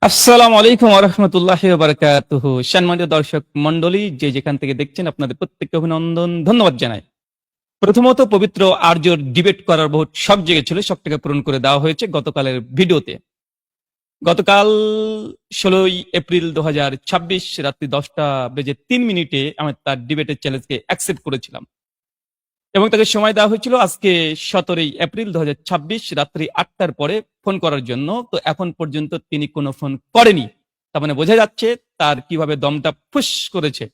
আসসালামু আলাইকুম ওয়া রাহমাতুল্লাহি ওয়া বারাকাতুহু। সম্মানিত দর্শক মণ্ডলী, যে যেখান থেকে দেখছেন আপনাদের প্রত্যেককে অভিনন্দন, ধন্যবাদ জানাই। প্রথমত পবিত্র আর্যর ডিবেট করার বহুত শখ জেগেছিল, শখটাকে পূরণ করে দেওয়া হয়েছে গতকালের ভিডিওতে। গতকাল 16ই এপ্রিল 2026 রাত্রি 10টা বেজে 3 মিনিটে আমি তার ডিবেটের চ্যালেঞ্জকে অ্যাকসেপ্ট করেছিলাম এবং তাকে সময় দেওয়া হয়েছিল আজকে 17ই এপ্রিল 2026 রাত্রি 8টার পরে ফোন করার জন্য। তো এখন পর্যন্ত তিনি কোনো ফোন করেনি। তার মানে বোঝা যাচ্ছে তার কিভাবে দমটা ফুস করেছে।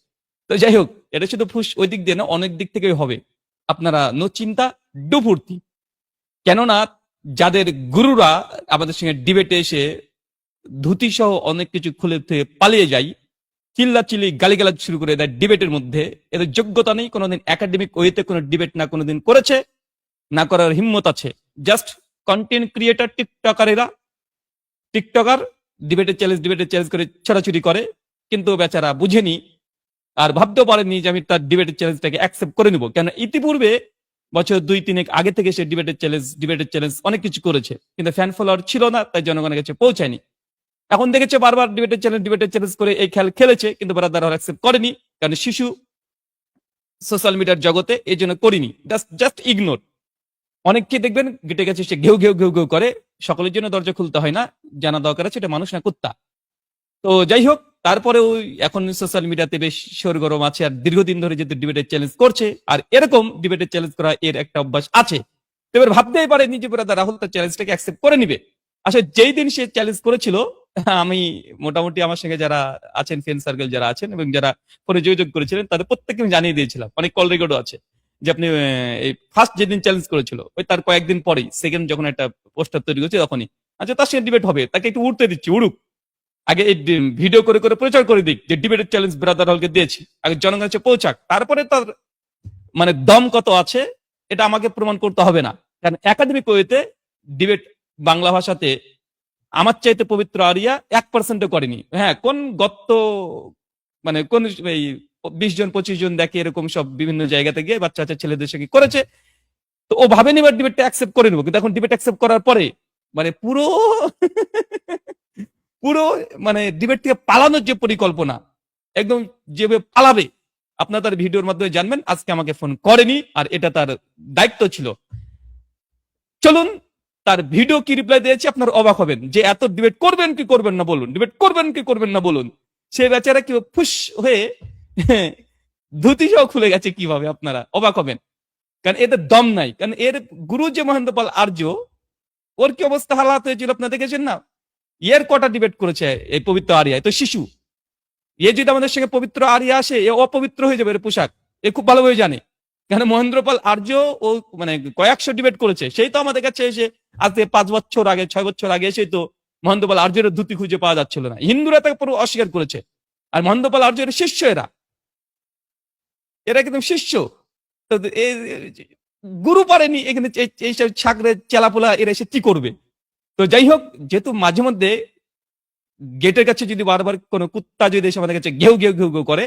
তো যাই হোক, এটা শুধু ফুস ওই দিক দিয়ে না, অনেক দিক থেকে হবে। আপনারা নো চিন্তা, ডু ফুর্তি। কেননা যাদের গুরুরা আমাদের সঙ্গে ডিবেটে এসে ধুতি সহ অনেক কিছু খুলে থেকে পালিয়ে যায়, চিল্লাচিল্লি গালিগালাজ শুরু করে দেয় ডিবেটের মধ্যে, এদের যোগ্যতা নেই, কোনোদিন একাডেমিক ওয়েতে কোনো ডিবেট না কোনোদিন করেছে, না করার হিম্মত আছে। জাস্ট কন্টেন্ট ক্রিয়েটার, টিকটকার, এরা টিকটকার ডিবেটের চ্যালেঞ্জ করে ছড়াছড়ি করে, কিন্তু বেচারা বুঝেনি আর ভাবতেও পারেনি যে আমি তার ডিবেটের চ্যালেঞ্জটাকে অ্যাকসেপ্ট করে নিব। কেন ইতিপূর্বে বছর 2-3 আগে থেকে সে ডিবেটের চ্যালেঞ্জ অনেক কিছু করেছে, কিন্তু ফ্যান ফলোয়ার ছিল না, তাই জনগণের কাছে পৌঁছায়নি। এখন দেখেছে বারবার ডিবেটের চ্যালেঞ্জ করে এই খেল খেলেছে, কিন্তু ব্রাদার অ্যাকসেপ্ট করেনি, কারণ শিশু সোশ্যাল মিডিয়ার জগতে, এই জন্য করিনি। Just ignore. অনেককে দেখবেন গেটে গেছে সে ঘেউ ঘেউ ঘেউ ঘেউ করে। সকলের জন্য দরজা খুলতে হয় না, জানা দরকার আছে এটা মানুষ না কুত্তা। তো যাই হোক, তারপরেও এখন সোশ্যাল মিডিয়াতে বেশ সরগরম আছে, আর দীর্ঘদিন ধরে যেহেতু ডিবেটের চ্যালেঞ্জ করছে, আর এরকম ডিবেটের চ্যালেঞ্জ করা এর একটা অভ্যাস আছে। তো এবার ভাবতেই পারে নিজে ব্রাদার রাহুল তার চ্যালেঞ্জটাকে অ্যাকসেপ্ট করে নিবে। আসলে যেই দিন সে চ্যালেঞ্জ করেছিল, আমি মোটামুটি আমার সঙ্গে যারা আছেন, ফ্রেন্ড সার্কেল যারা আছেন এবং যারা ফোনে যোগাযোগ করেছিলেন, তাদের প্রত্যেককে আমি জানিয়ে দিয়েছিলাম, অনেক কল রেকর্ডও আছে, যে আপনি এই ফার্স্ট যেদিন চ্যালেঞ্জ করেছিল ওই তার কয়েকদিন পরেই সেকেন্ড যখন একটা পোস্টার তৈরি করছে তখনই, আচ্ছা তার সঙ্গে ডিবেট হবে, তাকে একটু উঠতে দিচ্ছি, উড়ুক। আগে এই ভিডিও করে করে প্রচার করে দিক যে ডিবেটের চ্যালেঞ্জ ব্রাদার হলকে দিয়েছি, আগে জনগণের কাছে পৌঁছাক, তারপরে তার মানে দম কত আছে এটা আমাকে প্রমাণ করতে হবে না। কারণ একাডেমিক ওয়েতে ডিবেট বাংলা ভাষাতে আমার চাইতে পবিত্র আরিয়া 1% করেনি। হ্যাঁ, কোন গত্ত মানে কোন এই 20 জন 25 জন দেখে এরকম সব বিভিন্ন জায়গাতে গিয়ে বাচ্চা বাচ্চা ছেলেদের সঙ্গে করেছে। তো ও ভাবেনি এবার ডিবেটটা অ্যাকসেপ্ট করে নেবো, কিন্তু এখন ডিবেট অ্যাকসেপ্ট করার পরে মানে পুরো পুরো মানে ডিবেট থেকে পালানোর যে পরিকল্পনা, একদম যেভাবে পালাবে আপনার তার ভিডিওর মাধ্যমে জানবেন। আজকে আমাকে ফোন করেনি, আর এটা তার দায়িত্ব ছিল। চলুন তার ভিডিও কি রিপ্লাই দিয়েছি, আপনার অবাক হবেন যে এত ডিবেট করবেন কি করবেন না বলুন, ডিবেট করবেন কি করবেন না বলুন। সে বেচারা কি ফুস হয়ে ধুতি সহ খুলে গেছে, কিভাবে আপনারা অবাক হবেন। কারণ এদের দম নাই, কারণ এর গুরু যে মহেন্দ্র পাল আর্য, ওর কি অবস্থা হালাত হয়েছিল আপনারা দেখেছেন না। এর কটা ডিবেট করেছে এই পবিত্র আরিয়া, তো শিশু। এ যদি আমাদের সঙ্গে পবিত্র আরিয়া আসে, এ অপবিত্র হয়ে যাবে, এর পোশাক এ খুব ভালোভাবে জানে। কেন মহেন্দ্রপাল আর্য ও মানে কয়েকশো ডিবেট করেছে, সেই তো আমাদের কাছে এসে আজ থেকে 5 বছর আগে 6 বছর আগে এসে তো মহেন্দ্রপাল আর্যের ধুতি খুঁজে পাওয়া যাচ্ছিল না, হিন্দুরা তাকে পুরো অস্বীকার করেছে। আর মহেন্দ্রপাল আর্যের শিষ্য এরা, এরা কিন্তু শিষ্য। তো গুরু পারেনি এখানে এইসব ছাকরে চেলাপোলা এরা এসে কি করবে। তো যাই হোক, যেহেতু মাঝে মধ্যে গেটের কাছে যদি বারবার কোনো কুত্তা যদি এসে আমাদের কাছে ঘেউ ঘেউ ঘেউ ঘেউ করে,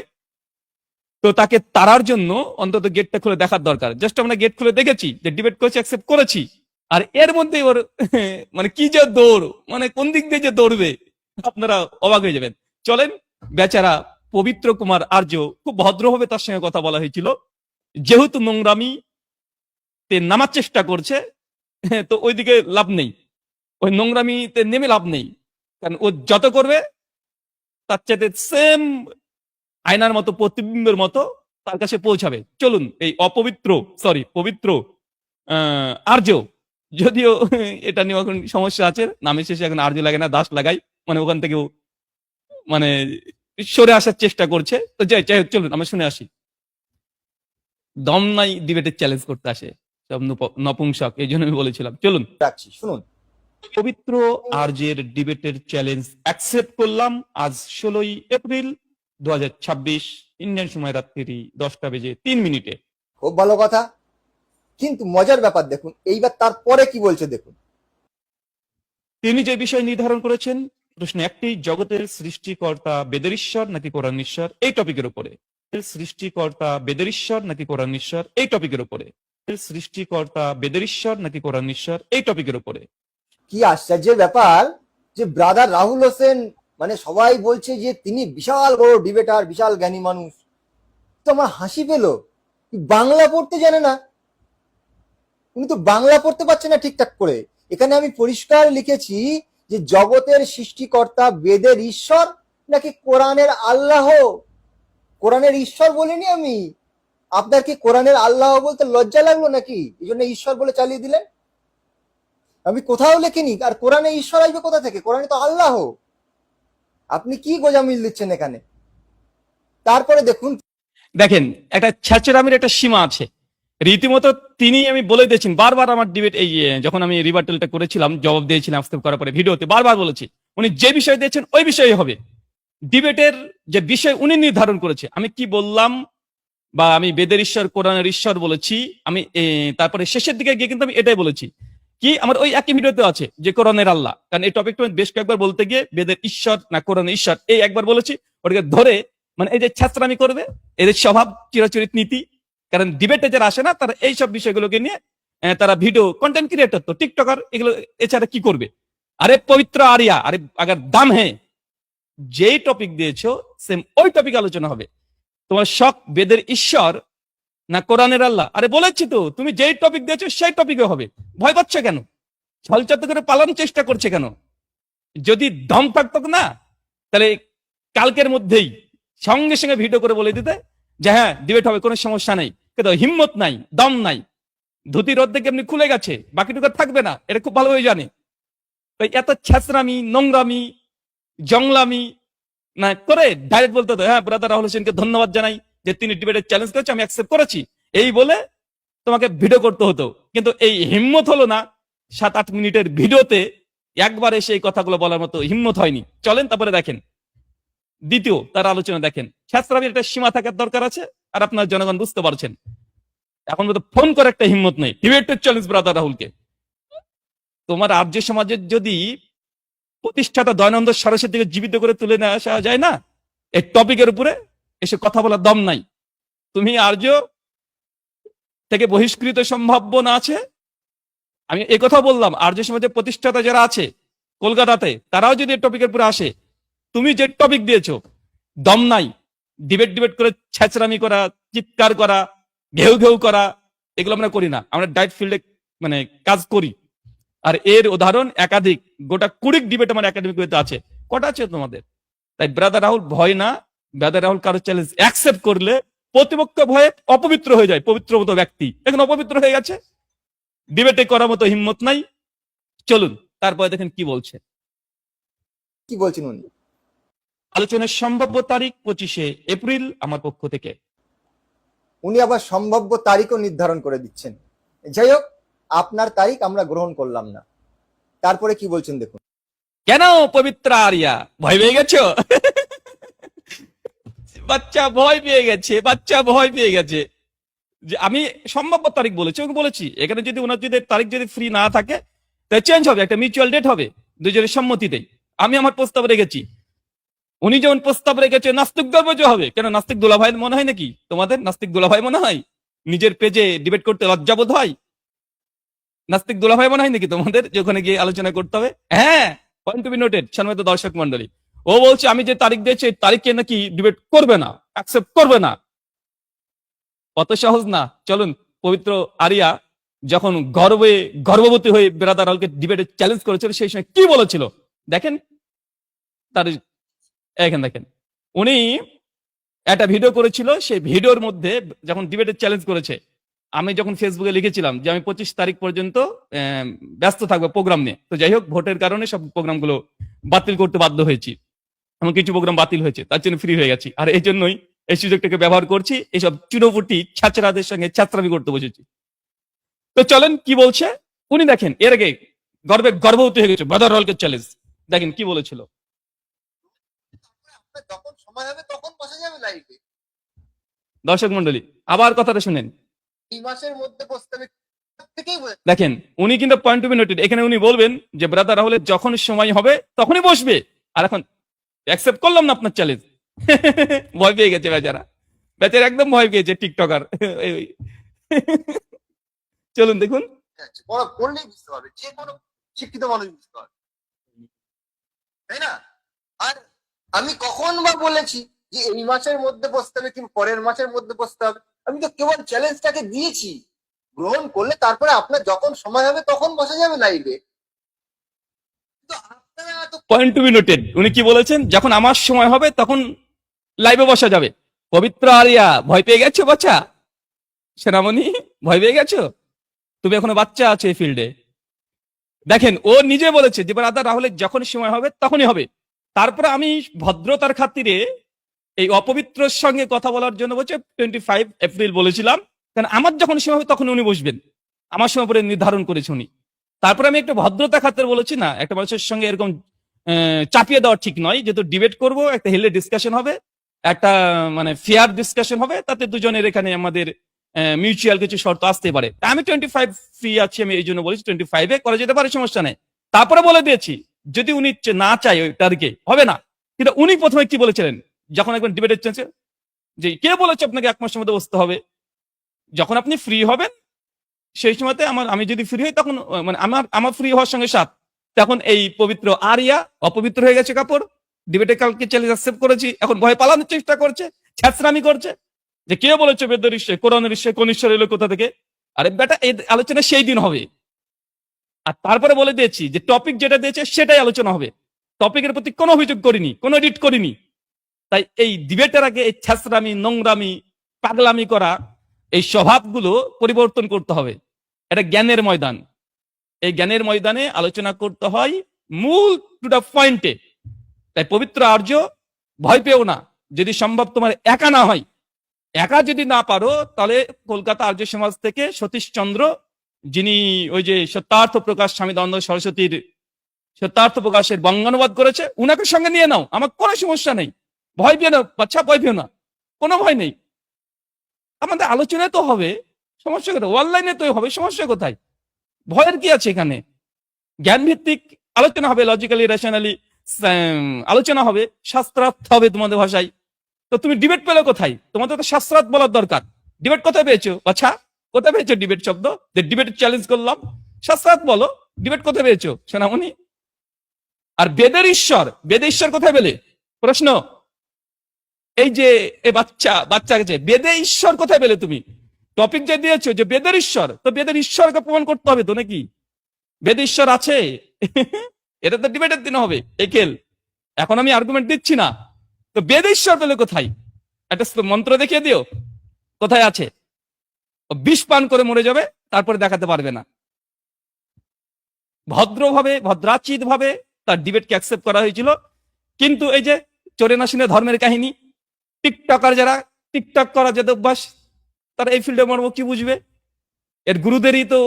তো তাকে তাড়ার জন্য অন্তত গেটটা খুলে দেখার দরকার। জাস্ট আমরা গেট খুলে দেখেছি যে ডিবেট করেছি, অ্যাকসেপ্ট করেছি, আর এর মধ্যে ওর মানে কি যে দৌড়, মানে কোন দিক দিয়ে যে দৌড়বে আপনারা অবাক হয়ে যাবেন। চলেন, বেচারা পবিত্র কুমার আর্য, খুব ভদ্রভাবে তার সঙ্গে কথা বলা হয়েছিল, যেহেতু নোংরামি তে নামার চেষ্টা করছে, তো ওইদিকে লাভ নেই, ওই নোংরামিতে নেমে লাভ নেই। কারণ ও যত করবে তার চাইতে সেম আয়নার মতো প্রতিবিম্বের মতো তার কাছে পৌঁছাবে। চলুন এই পবিত্র আর্য, যদিও এটা নিয়ে এখন সমস্যা আছে, নামের শেষে এখন আর্য লাগে না, দাস লাগাই, মানে ওখান থেকেও মানে সরে আসার চেষ্টা করছে। তো যাই হোক, চলুন আমরা শুনে আসি। দম নাই ডিবেটের চ্যালেঞ্জ করতে আসে সব নপুংসক, এই জন্য আমি বলেছিলাম। চলুন রাখছি, শুনুন। পবিত্র আর্যের ডিবেটের চ্যালেঞ্জ অ্যাকসেপ্ট করলাম আজ 16ই এপ্রিল 2026 ইন্ডিয়ান সময় রাত্রি 10টা বেজে 3 মিনিটে। খুব ভালো কথা, কিন্তু মজার ব্যাপার দেখুন এইবার তারপরে কি বলছে দেখুন। তিনি যে বিষয় নির্ধারণ করেছেন, প্রশ্ন একটি, জগতের সৃষ্টিকর্তা বেদের ঈশ্বর নাকি কোরআন ঈশ্বর, এই টপিকের উপরে। সৃষ্টিকর্তা বেদের ঈশ্বর নাকি কোরআন ঈশ্বর, এই টপিকের উপরে। সৃষ্টিকর্তা বেদের ঈশ্বর নাকি কোরআন ঈশ্বর, এই টপিকের উপরে। কি আশ্চর্যের ব্যাপার, যে ব্রাদার রাহুল হোসেন, মানে সবাই বলছে যে তিনি বিশাল বড় ডিবেটার, বিশাল জ্ঞানী মানুষ। তো আমার হাসি পেলো, বাংলা পড়তে জানে না। উনি তো বাংলা পড়তে পারছে না ঠিকঠাক করে। এখানে আমি পরিষ্কার লিখেছি যে জগতের সৃষ্টিকর্তা বেদের ঈশ্বর নাকি কোরআনের আল্লাহ। কোরআনের ঈশ্বর বলিনি আমি। আপনার কি কোরআনের আল্লাহ বলতে লজ্জা লাগলো নাকি, এই জন্য ঈশ্বর বলে চালিয়ে দিলেন? আমি কোথাও লেখিনি। আর কোরআনে ঈশ্বর আসবে কোথা থেকে? কোরআনে তো আল্লাহ। আপনি কি গোজামিল দিচ্ছেন এখানে? তারপরে দেখুন, দেখেন, একটা ছ্যাচরামির একটা সীমা আছে। রীতিমতো তিনি আমি বলে দিয়েছেন বারবার আমার ডিবেট এই যখন আমি রিবার্টালটা করেছিলাম, জবাব দিয়েছিলাম আজকে করার পরে ভিডিওতে বারবার বলেছি উনি যে বিষয় দিয়েছেন ওই বিষয়ে হবে। ডিবেটের যে বিষয় উনি নির্ধারণ করেছে। আমি কি বললাম, বা আমি বেদের ঈশ্বর কোরআনের ঈশ্বর বলেছি, আমি তারপরে শেষের দিকে গিয়ে কিন্তু আমি এটাই বলেছি কি আমার ওই একই ভিডিওতে আছে যে কোরআনের আল্লাহ। কারণ এই টপিকটা বেশ কয়েকবার বলতে গিয়ে বেদের ঈশ্বর না কোরআনের ঈশ্বর এই একবার বলেছি, ওটাকে ধরে মানে এই যে ছাত্রামি করবে এদের স্বভাব চিরাচরিত নীতি। কারণ ডিবেটে যারা আসে না তারা এইসব বিষয়গুলোকে নিয়ে তারা ভিডিও কন্টেন্ট ক্রিয়েটর, তো টিকটকার, এগুলো এছাড়া কি করবে। আরে পবিত্র আরিয়া, আরে আগার দাম হ্যাঁ, যেই টপিক দিয়েছো সেম ওই টপিক আলোচনা হবে। তোমার শখ বেদের ঈশ্বর না কোরআনের আল্লাহ, আরে বলেছি তো তুমি যেই টপিক দিয়েছো সেই টপিকে হবে। ভয় পাচ্ছ কেন? ছলচাতুর করে পালানোর চেষ্টা করছে কেন? যদি দম থাকতো না তাহলে কালকের মধ্যেই সঙ্গে সঙ্গে ভিডিও করে বলে দিতে যে হ্যাঁ ডিবেট হবে, কোনো সমস্যা নেই। কিন্তু হিম্মত নাই, দম নাই। ধুতির অর্ধেক এমনি খুলে গেছে, বাকিটুকু থাকবে না, এটা খুব ভালোভাবে জানে। তাই এত ছ্যাঁচড়ামি, নোংরামি, জংলামি না করে ডাইরেক্ট বলতে হতো হ্যাঁ ব্রাদার রাহুল হোসেনকে ধন্যবাদ জানাই যে তিনি ডিবেটের চ্যালেঞ্জ করেছে, আমি অ্যাকসেপ্ট করেছি, এই বলে তোমাকে ভিডিও করতে হতো। কিন্তু এই হিম্মত হলো না 7-8 মিনিটের ভিডিওতে একবার এসে এই কথাগুলো বলার মতো হিম্মত হয়নি। চলেন তারপরে দেখেন দ্বিতীয় তার আলোচনা দেখেন। শাস্ত্রাবির একটা সীমা থাকার দরকার আছে, আর আপনার জনগণ বুঝতে পারছেন। এখন তো ফোন করে একটা হিম্মত নেই ডিবেটের চ্যালেঞ্জ ব্রাদার রাহুলকে। তোমার আর্য সমাজের যদি প্রতিষ্ঠাতা দয়ানন্দ সরস্বতীর দিকে জীবিত করে তুলে নিয়ে আসা যায় না, এই টপিকের উপরে এসে কথা বলার দম নাই। তুমি আর্য থেকে বহিষ্কৃত সম্ভাবনা আছে। আমি এই কথা বললাম, আর্য সমাজের প্রতিষ্ঠাতা যারা আছে কলকাতাতে, তারাও যদি এই টপিকের উপরে আসে, তুমি যে টপিক দিয়েছো দম নাই। ডিবেট ডিবেট করে ছ্যাচরামি করা, চিৎকার করা, ঘেউ ঘেউ করা, এগুলো আমরা করি না। আমরা ডাইট ফিল্ডে মানে কাজ করি। আর এর উদাহরণ একাধিক, গোটা 20 ডিবেট আমার একাডেমিক ওয়েতে আছে। কটা আছে তোমাদের? তাই ব্রাদার রাহুল ভয় না। ব্রাদার রাহুল কারো চ্যালেঞ্জ অ্যাকসেপ্ট করলে প্রতিপক্ষ ভয়ে অপবিত্র হয়ে যায়। পবিত্র মতো ব্যক্তি এখন অপবিত্র হয়ে গেছে, ডিবেটে করার মতো হিম্মত নাই। চলুন তারপরে দেখেন কি বলছে। কি বলছেন উনি? আলোচনার সম্ভাব্য তারিখ 25শে এপ্রিল আমার পক্ষ থেকে। উনি আবার সম্ভাব্য তারিখও নির্ধারণ করে দিচ্ছেন। যাই হোক, আপনার তারিখ আমরা গ্রহণ করলাম না। তারপরে কি বলছেন দেখুন। কেন পবিত্র আরিয়া ভয় পেয়ে গেছো? বাচ্চা ভয় পেয়ে গেছে, বাচ্চা ভয় পেয়ে গেছে। যে আমি সম্ভাব্য তারিখ বলেছি, ওকে বলেছি এখানে যদি ওনার যদি তারিখ যদি ফ্রি না থাকে তাহলে চেঞ্জ হবে, একটা মিউচুয়াল ডেট হবে দুজনের সম্মতিতেই। আমি আমার প্রস্তাব রেখেছি, উনি যেমন প্রস্তাব রেখেছে নাস্তিক দলবজ হবে। কেন নাস্তিক দোলাভাই মনে হয় নাকি তোমাদের? নাস্তিক দোলাভাই মনে হয়? নিজের পেজে ডিবেট করতে লজ্জাবোধ হয়? নাস্তিক দোলাভাই মনে হয় নাকি তোমাদের যে ওখানে গিয়ে আলোচনা করতে হবে? হ্যাঁ, পয়েন্ট টু বি নোটেড সম্মানিত দর্শক মন্ডলী। ও বলছে আমি যে তারিখ দিয়েছি এই তারিখে নাকি ডিবেট করবে না, অ্যাকসেপ্ট করবে না। অত সহজ না। চলুন, পবিত্র আরিয়া যখন গর্ভবতী হয়ে ব্রাদার রাহুলকে ডিবেটে চ্যালেঞ্জ করেছিল সেই সময় কি বলেছিল দেখেন। তার এখানে দেখেন, উনি একটা ভিডিও করেছিল, সেই ভিডিওর মধ্যে যখন ডিবেটে চ্যালেঞ্জ করেছে, আমি যখন ফেসবুকে লিখেছিলাম যে আমি 25 তারিখ পর্যন্ত ব্যস্ত থাকবো প্রোগ্রাম নিয়ে। তো যাই হোক, ভোটের কারণে সব প্রোগ্রামগুলো বাতিল করতে বাধ্য হয়েছি, এমন কিছু প্রোগ্রাম বাতিল হয়েছে, তার জন্য ফ্রি হয়ে গেছি। আর এই জন্যই এই সুযোগটাকে ব্যবহার করছি, এইসব চুনোপুটি ছাত্রাদের সঙ্গে ছাত্রামি করতে বসেছি। তো চলেন কি বলছে উনি দেখেন। এর আগে গর্ভবতী হয়ে গেছে ব্রাদার রাহুলকে চ্যালেঞ্জ, দেখেন কি বলেছিল। যখন সময় হবে তখন বসা যাবে লাইভে। দর্শক মন্ডলী আবার কথাটা শুনেন। এই মাসের মধ্যে বসতে হবে থেকেই দেখেন উনি কিন্তু পয়েন্ট টু বি নোটেড, এখানে উনি বলবেন যে ব্রাদার রাহুলের যখন সময় হবে তখনই বসবে। আর এখন অ্যাকসেপ্ট করলাম না আপনার চ্যালেঞ্জ। ভয় পেয়ে গেছে বেচারা, বেচারা একদম ভয় পেয়েছে টিকটকার। চলুন দেখুন। পড়া পড়লেই বুঝতে পারবে, যে কোনো শিক্ষিত মানুষ বুঝতে পারবে। কখন বা বলেছি যে এই মাসের মধ্যে বসতে হবে কিংবা পরের মাসের মধ্যে বসতে হবে? আমি তো কেবল চ্যালেঞ্জটাকে দিয়েছি, গ্রহণ করলে তারপরে আপনার যখন সময় হবে তখন বসা যাবে লাইভে। তো আপনারা এত পয়েন্ট টু বি নোটেড। উনি কি বলেছেন? যখন আমার সময় হবে তখন লাইভে বসা যাবে। পবিত্র আরিয়া, ভয় পেয়ে গেছো বাচ্চা? সেনামণি, ভয় পেয়ে গেছো? তুমি এখনো বাচ্চা আছো এই ফিল্ডে। দেখেন, ও নিজে বলেছে যে ব্রাদার রাহুলের যখন সময় হবে তখনই হবে। তারপরে আমি ভদ্রতার খাতিরে এই অপবিত্রর সঙ্গে কথা বলার জন্য বলছে 25 এপ্রিল বলেছিলাম, কারণ আমার যখন সময় হবে তখন উনি বসবেন, আমার সময় পরে নির্ধারণ করেছে উনি। তারপরে আমি একটা ভদ্রতা খাতিরে বলেছি না, একটা মানুষের সঙ্গে এরকম চাপিয়ে দেওয়া ঠিক নয়, যেহেতু ডিবেট করব, একটা হেলে ডিসকাশন হবে, একটা মানে ফেয়ার ডিসকাশন হবে, তাতে দুজনের এখানে আমাদের মিউচুয়াল কিছু শর্ত আসতে পারে। তা আমি 25 ফ্রি আছি, আমি এই জন্য বলেছি 25-এ করা যেতে পারে, সমস্যা নেই। তারপরে বলে দিয়েছি যদি উনি না চায় ওই তারিখে হবে না। কিন্তু উনি প্রথমে কি বলেছিলেন যখন একবার ডিবেটের চান্সে, যে কে বলেছে আপনাকে 1 মাসের মধ্যে বসতে হবে? যখন আপনি ফ্রি হবেন সেই সময়তে আমি যদি ফ্রি হই তখন মানে আমার ফ্রি হওয়ার সঙ্গে সাথ তখন এই পবিত্র আরিয়া অপবিত্র হয়ে গেছে কাপড়, ডিবেটে কালকে চ্যালেঞ্জ অ্যাকসেপ্ট করেছি, এখন ভয় পালানোর চেষ্টা করছে, ছ্যাঁচড়ামি করছে যে কে বলেছে বেদের ঈশ্বর, কোরআনের ঈশ্বর, কোন ঈশ্বর এলো কোথা থেকে? আরে বেটা, এই আলোচনা সেই দিন হবে। আর তারপরে বলে দিয়েছি যে টপিক যেটা দিয়েছে সেটাই আলোচনা হবে, টপিকের প্রতি কোনো অভিযোগ করিনি, কোনো এডিট করিনি। তাই এই ডিবেটের আগে এই ছ্যাঁচড়ামি, নোংরামি, পাগলামি করা এই স্বভাবগুলো পরিবর্তন করতে হবে। এটা জ্ঞানের ময়দান, এই জ্ঞানের ময়দানে আলোচনা করতে হয় মূল টু দা পয়েন্টে। তাই পবিত্র আর্য, ভয় পেও না, যদি সম্ভব তোমার একা না হয়, একা যদি না পারো তাহলে কলকাতা আর্য সমাজ থেকে সতীশচন্দ্র, যিনি ওই যে সত্যার্থ প্রকাশ স্বামী দয়ানন্দ সরস্বতীর সত্যার্থ প্রকাশের বঙ্গানুবাদ করেছে, উনাকে সঙ্গে নিয়ে নাও, আমার কোনো সমস্যা নেই। ভয় পেও না বাচ্চা, ভয় পেও না, কোনো ভয় নেই। আমাদের আলোচনায় তো হবে, সমস্যা কোথায়? অনলাইনে তো হবে, সমস্যা কোথায়? ভয়ের কি আছে এখানে? জ্ঞান ভিত্তিক আলোচনা হবে, লজিক্যালি রেশনালি আলোচনা হবে, শাস্ত্রার্থ হবে তোমাদের ভাষায়। তো তুমি ডিবেট পেলে কোথায়? তোমাদের তো শাস্ত্রার্থ বলার দরকার। ডিবেট কোথায় পেয়েছো বাচ্চা? কোথায় পেয়েছো ডিবেট শব্দ? যে ডিবেট চ্যালেঞ্জ করলাম, শাস্ত্রার্থ বলো, ডিবেট কোথায় পেয়েছো সোনামণি? আর বেদের ঈশ্বর, বেদের ঈশ্বর কোথায় পেলে? প্রশ্ন। এই যে এ বাচ্চা গেছে, বেদে ঈশ্বর কোথায় পেলে তুমি? টপিক যে দিয়েছো যে বেদের ঈশ্বর, তো বেদের ঈশ্বরকে প্রমাণ করতে হবে তো নাকি? বেদ ঈশ্বর আছে? এটা তো ডিবেটের দিন হবে একেল, এখন আমি আর্গুমেন্ট দিচ্ছি না। তো বেদ ঈশ্বর পেলে কোথায়? একটা মন্ত্র দেখিয়ে দিও কোথায় আছে। বিষ পান করে মরে যাবে, তারপরে দেখাতে পারবে না। ভদ্রভাবে, ভদ্রাচিত ভাবে তার ডিবেটকে অ্যাকসেপ্ট করা হয়েছিল। কিন্তু এই যে চোরে না শুনে ধর্মের কাহিনী, টিকটকার যারা, টিকটক করা যাদের অভ্যাস, তারা এই ফিল্ডে মর্ম কি বুঝবে? এর গুরুদেরই তো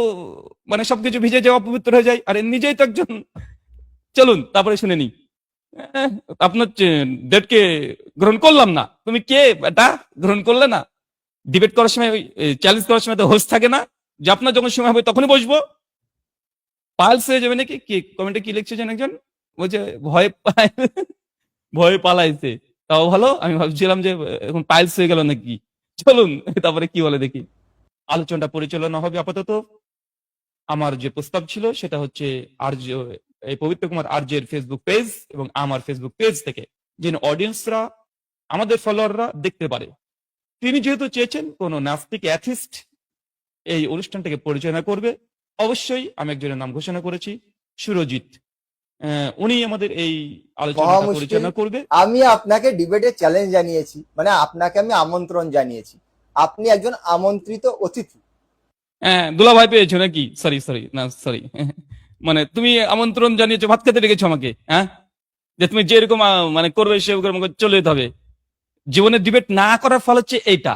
মানে সবকিছু ভিজে যাওয়া পবিত্র হয়ে যায়, আর এর নিজেই তো একজন। চলুন তারপরে শুনে নি। আপনার ডেটকে গ্রহণ করলাম না, তুমি কে এটা গ্রহণ করলে না? ডিবেট করার সময়, চ্যালেঞ্জ করার সময় তো হোস্ট থাকে না যে আপনার যখন সময় হবে তখনই বসবো? পালস হয়ে যাবে নাকি? কি কমেন্টে কি লিখছেন একজন, বলছে ভয় পায়, ভয় পালাইছে। তাও ভালো, আমি ভাবছিলাম যে এখন পাইলস হয়ে গেল নাকি। চলুন তারপরে কি বলে দেখি। আলোচনাটা পরিচালনা হবে আপাতত, আমার যে প্রস্তাব ছিল সেটা হচ্ছে আর্য, এই পবিত্র কুমার আর্যের ফেসবুক পেজ এবং আমার ফেসবুক পেজ থেকে যেন অডিয়েন্সরা, আমাদের ফলোয়াররা দেখতে পারে। তিনি যেহেতু চেয়েছেন কোন নাস্তিক অ্যাথিস্ট এই অনুষ্ঠানটাকে পরিচালনা করবে, অবশ্যই আমি একজনের নাম ঘোষণা করেছি, সুরজিৎ। উনি আমাদের এই আলোচনাটা মহা মুশকিল। পরিচালনা করবে। আমি আপনাকে ডিবেটে চ্যালেঞ্জ জানিয়েছি, মানে আপনাকে আমি আমন্ত্রণ জানিয়েছি, আপনি একজন আমন্ত্রিত অতিথি। হ্যাঁ, দুলাভাই পেয়েছো নাকি? সরি সরি, না সরি, মানে তুমি আমন্ত্রণ জানিয়েছো, ভাত খেতে ডেকেছো আমাকে, হ্যাঁ? যে তুমি যেরকম মানে করবে সেরকম আমাকে চলে যেতে হবে। জীবনে ডিবেট না করার ফল হচ্ছে এইটা।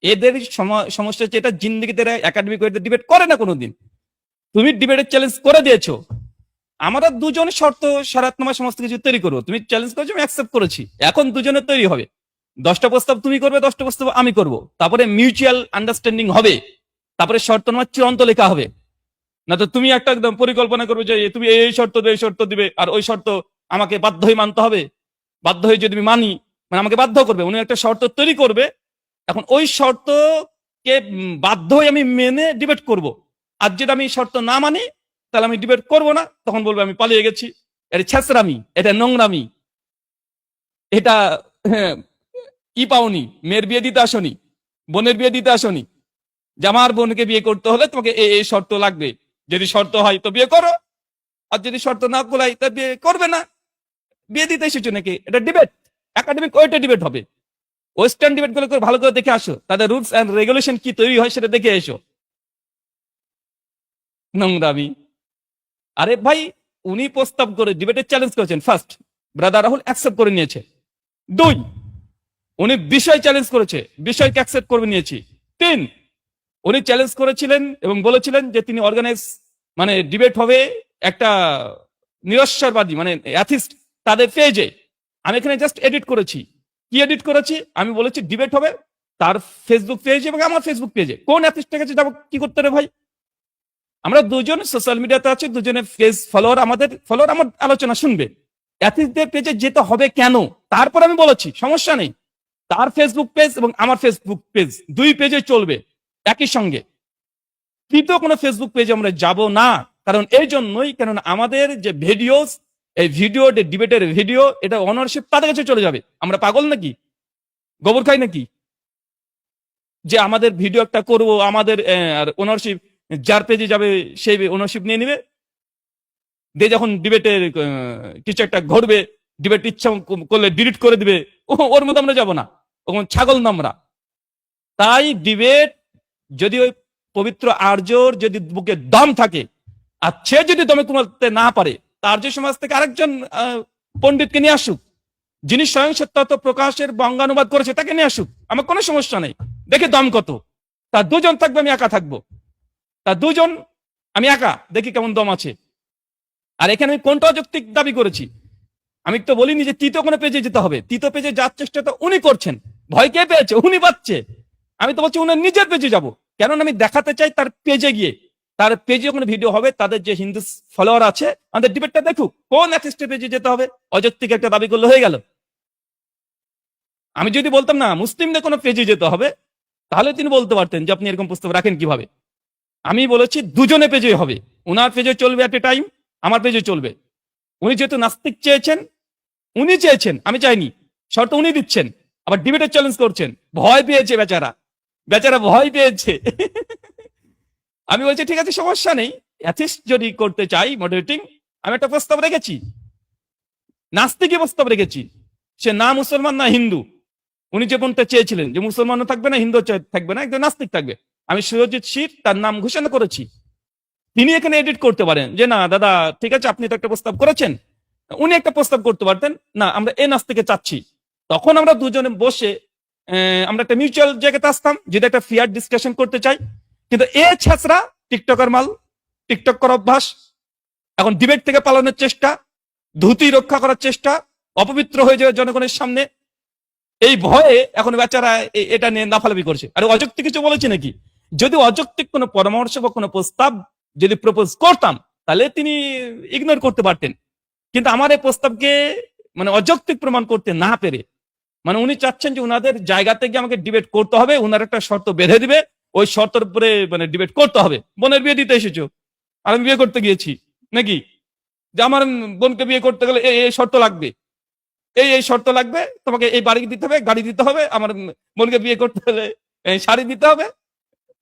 এদের সমস্যা হচ্ছে এটা, জিন্দিগিতে একাডেমিক ডিবেট করে না কোনোদিন। তুমি ডিবেটের চ্যালেঞ্জ করে দিয়েছো, আমরা দুজন শর্ত সারাত্মা সমস্ত কিছু তৈরি করবো, তুমি চ্যালেঞ্জ করেছো, আমি অ্যাকসেপ্ট করেছি, এখন দুজনের তৈরি হবে। 10টা প্রস্তাব তুমি করবে, 10টা প্রস্তাব আমি করব, তারপরে মিউচুয়াল আন্ডারস্ট্যান্ডিং হবে, তারপরে শর্ত তোমার চূড়ান্ত লেখা হবে। না তো তুমি একটা একদম পরিকল্পনা করবে যে তুমি এই শর্ত এই শর্ত দিবে, আর ওই শর্ত আমাকে বাধ্য হয়ে মানতে হবে। বাধ্য হয়ে যদি আমি মানি, মানে আমাকে বাধ্য করবে, উনি একটা শর্ত তৈরি করবে, এখন ওই শর্তকে বাধ্য হয়ে আমি মেনে ডিবেট করব। আর যেটা আমি শর্ত না মানি তাহলে আমি ডিবেট করব না, তখন বলবো আমি পালিয়ে গেছি। এটা ছেঁচড়ামি, এটা নোংরামি। এটা হ্যাঁ, কি পাওনি, মেয়ের বিয়ে দিতে আসনি, বোনের বিয়ে দিতে আসনি, যে আমার বোনকে বিয়ে করতে হলে তোমাকে এই শর্ত লাগবে, যদি শর্ত হয় তো বিয়ে করো, আর যদি শর্ত না কোলাই তা বিয়ে করবে না। বিয়ে দিতে এসেছো নাকি? এটা ডিবেট, একাডেমিক ওয়েটে ডিবেট হবে। ওয়েস্টার্ন ডিবেট গুলো করে ভালো করে দেখে আসো, তাদের রুলস এন্ড রেগুলেশন কি তৈরি হয় সেটা দেখে এসো। নোংরামি। আরে ভাই, উনি প্রস্তাব করে ডিবেটে চ্যালেঞ্জ করেছেন, ফার্স্ট ব্রাদার রাহুল অ্যাকসেপ্ট করে নিয়েছে। দুই, উনি বিষয় চ্যালেঞ্জ করেছে, বিষয়কে অ্যাকসেপ্ট করে নিয়েছি। তিন, উনি চ্যালেঞ্জ করেছিলেন এবং বলেছিলেন যে তিনি অর্গানাইজ মানে ডিবেট হবে একটা নিরস্বরবাদী মানে অ্যাথিস্ট তাদের পেজে। আমি এখানে জাস্ট এডিট করেছি। কি এডিট করেছি? আমি বলেছি ডিবেট হবে তার ফেসবুক পেজে এবং আমার ফেসবুক পেজে। কোন অ্যাথিস্টের কাছে যাবো কি করতে রে ভাই? আমরা দুজন সোশ্যাল মিডিয়াতে আছি, দুজনে পেজ ফলোয়ার, আমাদের ফলোয়ার আমার আলোচনা শুনবে। অ্যাথিস্টদের পেজে যেতে হবে কেন? তারপর আমি বলেছি সমস্যা নেই, তার ফেসবুক পেজ এবং আমার ফেসবুক পেজ দুই পেজে চলবে একই সঙ্গে। তৃতীয় কোনো ফেসবুক পেজে আমরা যাব না, কারণ এই জন্যই, কারণ আমাদের যে ভিডিওস, এই ভিডিও ডিবেটের ভিডিও, এটা অনারশিপ তাদের কাছে চলে যাবে। আমরা পাগল নাকি? গোবর খাই নাকি? যে আমাদের ভিডিও একটা করব, আমাদের আর ওনারশিপ যার পেজে যাবে সেই ওনারশিপ নিয়ে নিবে, দিয়ে যখন ডিবেটের কিছু একটা ঘটবে, ডিবেট ইচ্ছা করলে ডিলিট করে দিবে, ওর মধ্যে আমরা যাব না, ওরকম ছাগল না আমরা। তাই ডিবেট যদি ওই পবিত্র আর্যর যদি বুকে দম থাকে, আর সে যদি দমে কমাতে না পারে, তার যে সমাজ থেকে আরেকজন পণ্ডিতকে নিয়ে আসুক, যিনি স্বয়ং সত্য প্রকাশের বঙ্গানুবাদ করেছে, তাকে নিয়ে আসুক, আমার কোনো সমস্যা নেই। দেখে দম কত, তার দুজন থাকবে, আমি একা থাকবো, তার দুজন, আমি একা, দেখি কেমন দম আছে। আর এখানে আমি কোনটা অযৌক্তিক দাবি করেছি? আমি তো বলিনি যে তৃতীয় কোনো পেজে যেতে হবে। তৃতীয় পেজে যাওয়ার চেষ্টা তো উনি করছেন, ভয় কে পেয়েছে? উনি পাচ্ছে। আমি তো বলছি উনার নিজের পেজে যাব, কারণ আমি দেখাতে চাই তার পেজে গিয়ে, তার পেজে কোনো ভিডিও হবে, তাদের যে হিন্দু ফলোয়ার আছে আমাদের ডিবেটটা দেখুক। কোন অ্যাথিস্টের পেজে যেতে হবে? অযৌক্তিক একটা দাবি করলে হয়ে গেল। আমি যদি বলতাম না মুসলিমদের কোনো পেজে যেতে হবে, তাহলে তিনি বলতে পারতেন যে আপনি এরকম প্রস্তাব রাখেন কিভাবে। আমি বলেছি দুজনে পেজে হবে, ওনার পেজে চলবে এট এ টাইম, আমার পেজে চলবে। উনি যেহেতু নাস্তিক চেয়েছেন, উনি চেয়েছেন, আমি চাইনি, শর্ত উনি দিচ্ছেন, আবার ডিবেটের চ্যালেঞ্জ করছেন। ভয় পেয়েছে বেচারা, বেচারা ভয় পেয়েছে। আমি বলছি ঠিক আছে, সমস্যা নেই, অ্যাথিস্ট যদি করতে চাই মডারেটিং, আমি একটা প্রস্তাব রেখেছি, নাস্তিকই প্রস্তাব রেখেছি, সে না মুসলমান না হিন্দু। উনি যে কোনটা চেয়েছিলেন যে মুসলমানও থাকবে না, হিন্দু থাকবে না, একদম নাস্তিক থাকবে, আমি সুরজিৎ শির তার নাম ঘোষণা করেছি। তিনি এখানে এডিট করতে পারেন যে না দাদা ঠিক আছে, আপনি তো একটা প্রস্তাব করেছেন, উনি একটা প্রস্তাব করতে পারতেন, না আমরা এ নাস্তিকে চাচ্ছি। তখন আমরা দুজনে বসে আমরা একটা মিউচুয়াল জায়গাতে আসতাম, যদি একটা ফেয়ার ডিসকাশন করতে চাই। কিন্তু এ ছেঁচড়া টিকটকার মাল, টিকটক করার অভ্যাস, এখন ডিবেট থেকে পালানোর চেষ্টা, ধুতি রক্ষা করার চেষ্টা, অপবিত্র হয়ে যাবে জনগণের সামনে, এই ভয়ে এখন বেচারা এটা নিয়ে লাফালাফি করছে। আর অযৌক্তিক কিছু বলেছে নাকি? যদি অযৌক্তিক কোনো পরামর্শ বা কোনো প্রস্তাব যদি প্রপোজ করতাম, তাহলে তিনি ইগনোর করতে পারতেন। কিন্তু আমার এই প্রস্তাবকে মানে অযৌক্তিক প্রমাণ করতে না পেরে, মানে উনি চাচ্ছেন যে উনাদের জায়গা থেকে আমাকে ডিবেট করতে হবে, উনার একটা শর্ত বেঁধে দিবে, ওই শর্তের উপরে মানে ডিবেট করতে হবে। বোনের বিয়ে দিতে এসেছো, আর আমি বিয়ে করতে গিয়েছি নাকি, যে আমার বোনকে বিয়ে করতে গেলে এই শর্ত লাগবে, এই শর্ত লাগবে, তোমাকে এই বাড়ি দিতে হবে, গাড়ি দিতে হবে, আমার বোনকে বিয়ে করতে হলে এই শাড়ি দিতে হবে,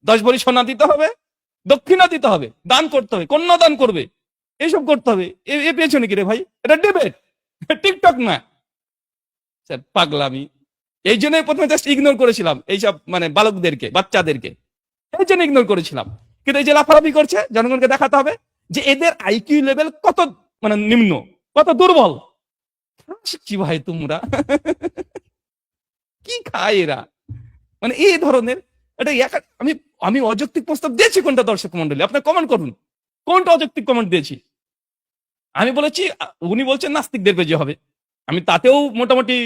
10 ভরি সোনা দিতে হবে, দক্ষিণা দিতে হবে, দান করতে হবে, কন্যা দান করবে, এইসব করতে হবে। এ পেয়েছো নাকি রে ভাই? এটা ডিবেট, টিকটক না। পাগলামি। এই জন্যই প্রথমে জাস্ট ইগনোর করেছিলাম এইসব মানে বালকদেরকে, বাচ্চাদেরকে, এই জন্য ইগনোর করেছিলাম। কিন্তু এই যে লাফালাফি করছে, জনগণকে দেখাতে হবে যে এদের আইকিউ লেভেল কত মানে নিম্ন, কত দুর্বল। কি ভাই তোমরা, কি খায় এরা, মানে এই ধরনের। এটা আমি আমি অযৌক্তিক প্রস্তাব দিয়েছি কোনটা? দর্শক মন্ডলী আপনার কমেন্ট করুন, কোনটা অযৌক্তিক কমেন্ট দিয়েছি? আমি বলেছি, উনি বলছেন নাস্তিকদের পেজে হবে, আমি তাতেও মোটামুটি